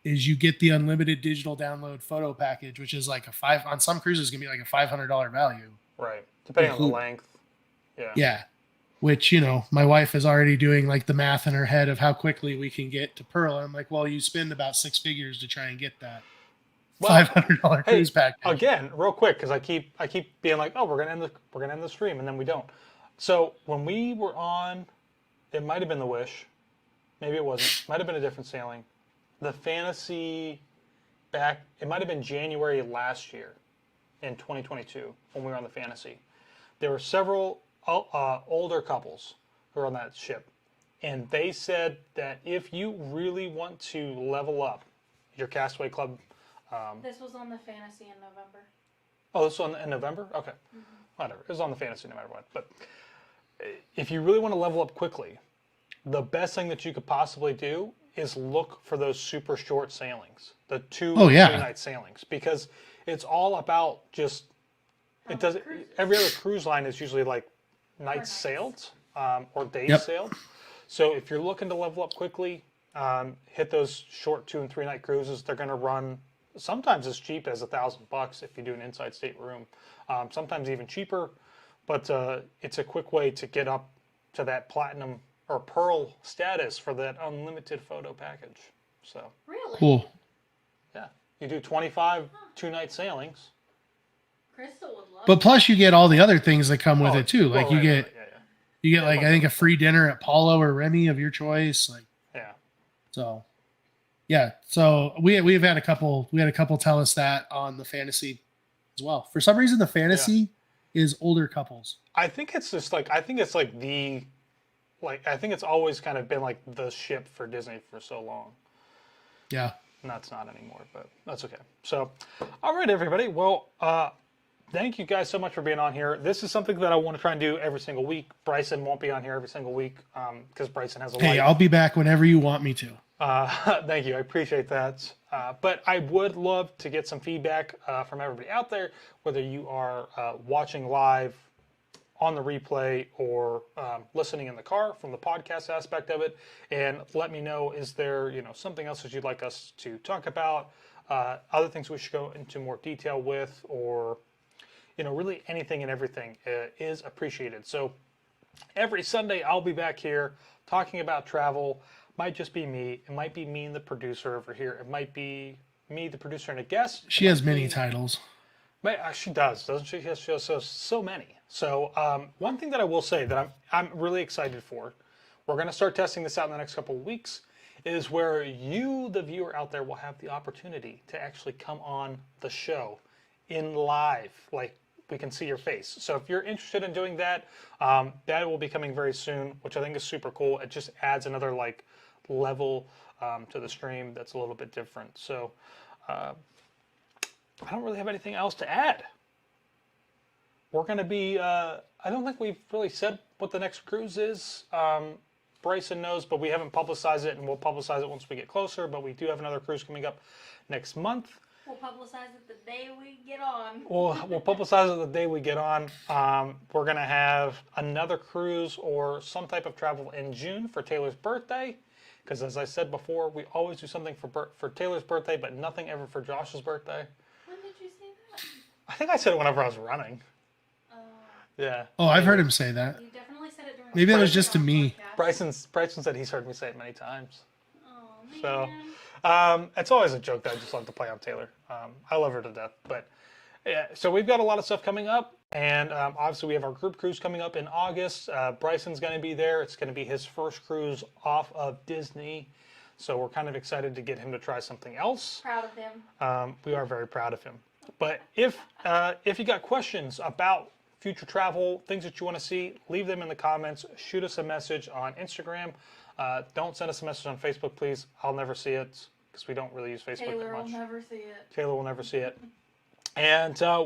[SPEAKER 3] is you get the unlimited digital download photo package, which is like on some cruises gonna be like a $500 value.
[SPEAKER 2] Right. Depending on the
[SPEAKER 3] Include-
[SPEAKER 2] length. Yeah.
[SPEAKER 3] Yeah. Which, you know, my wife is already doing like the math in her head of how quickly we can get to Pearl. And I'm like, well, you spend about 6 figures to try and get that
[SPEAKER 2] Well,
[SPEAKER 3] $500
[SPEAKER 2] hey,
[SPEAKER 3] cruise package.
[SPEAKER 2] again, real quick, because I keep being like, oh, we're gonna end the stream, and then we don't. So when we were on, it might have been the Wish, maybe it wasn't. Might have been a different sailing. The Fantasy it might have been January last year, in 2022, when we were on the Fantasy. There were several older couples who were on that ship, and they said that if you really want to level up your Castaway Club.
[SPEAKER 1] This was on the Fantasy in November.
[SPEAKER 2] Oh, this was in November? Okay. Whatever. It was on the Fantasy no matter what. But if you really want to level up quickly, the best thing that you could possibly do is look for those super short sailings, the 2
[SPEAKER 3] Oh, yeah.
[SPEAKER 2] 3-night sailings, because it's all about just it does every other cruise line is usually like nights
[SPEAKER 1] nights.
[SPEAKER 2] sailed or days
[SPEAKER 3] Yep.
[SPEAKER 2] sailed. So if you're looking to level up quickly, hit those short 2 and 3-night cruises. They're going to run sometimes as cheap as $1,000 if you do an inside state room. Sometimes even cheaper, but it's a quick way to get up to that platinum or pearl status for that unlimited photo package. So
[SPEAKER 1] Really?
[SPEAKER 3] Cool.
[SPEAKER 2] yeah, you do 25 2-night sailings.
[SPEAKER 1] Crystal would love
[SPEAKER 3] But plus you get all the other things that come with
[SPEAKER 2] Oh,
[SPEAKER 3] it too. Like
[SPEAKER 2] well,
[SPEAKER 3] you
[SPEAKER 2] right,
[SPEAKER 3] get
[SPEAKER 2] right, yeah,
[SPEAKER 3] you get like I think a free dinner at Paulo or Remy of your choice. Like
[SPEAKER 2] yeah.
[SPEAKER 3] so yeah. So we've had a couple tell us that on the Fantasy as well. For some reason the Fantasy is older couples.
[SPEAKER 2] I think it's just like I think it's always kind of been like the ship for Disney for so long.
[SPEAKER 3] Yeah.
[SPEAKER 2] And that's not anymore, but that's okay. So, all right, everybody. Well, thank you guys so much for being on here. This is something that I want to try and do every single week. Bryson won't be on here every single week because Bryson has a
[SPEAKER 3] Hey,
[SPEAKER 2] life.
[SPEAKER 3] I'll be back whenever you want me to.
[SPEAKER 2] Thank you. I appreciate that. But I would love to get some feedback from everybody out there, whether you are watching live on the replay or listening in the car from the podcast aspect of it, and let me know, is there something else that you'd like us to talk about, other things we should go into more detail with, or really anything and everything is appreciated. So every Sunday I'll be back here talking about travel. Might just be me. It might be me and the producer over here. It might be me, the producer, and a guest.
[SPEAKER 3] She has many titles.
[SPEAKER 2] She does, doesn't she? She has so many. So one thing that I will say that I'm really excited for, we're going to start testing this out in the next couple of weeks, is where you, the viewer out there, will have the opportunity to actually come on the show in live, like we can see your face. So if you're interested in doing that, that will be coming very soon, which I think is super cool. It just adds another level to the stream that's a little bit different. So I don't really have anything else to add. We're going to be, I don't think we've really said what the next cruise is. Bryson knows, but we haven't publicized it, and we'll publicize it once we get closer. But we do have another cruise coming up next month.
[SPEAKER 1] We'll publicize it the day we get on.
[SPEAKER 2] We'll publicize it the day we get on. We're going to have another cruise or some type of travel in June for Taylor's birthday. Because as I said before, we always do something for Taylor's birthday, but nothing ever for Josh's birthday.
[SPEAKER 1] When did you say that?
[SPEAKER 2] I think I said it whenever I was running. Yeah.
[SPEAKER 3] Oh, I've heard him say that.
[SPEAKER 1] You definitely said it during
[SPEAKER 3] Maybe
[SPEAKER 1] the
[SPEAKER 3] that was just to me.
[SPEAKER 2] Bryson said he's heard me say it many times.
[SPEAKER 1] Oh, man.
[SPEAKER 2] So, it's always a joke that I just love to play on Taylor. I love her to death. But yeah, so we've got a lot of stuff coming up, and obviously we have our group cruise coming up in August. Bryson's going to be there. It's going to be his first cruise off of Disney, so we're kind of excited to get him to try something else.
[SPEAKER 1] Proud of him.
[SPEAKER 2] We are very proud of him. But if you got questions about future travel, things that you want to see, leave them in the comments. Shoot us a message on Instagram. Don't send us a message on Facebook, please. I'll never see it because we don't really use Facebook that much.
[SPEAKER 1] Taylor will never see it.
[SPEAKER 2] Taylor will never see it. And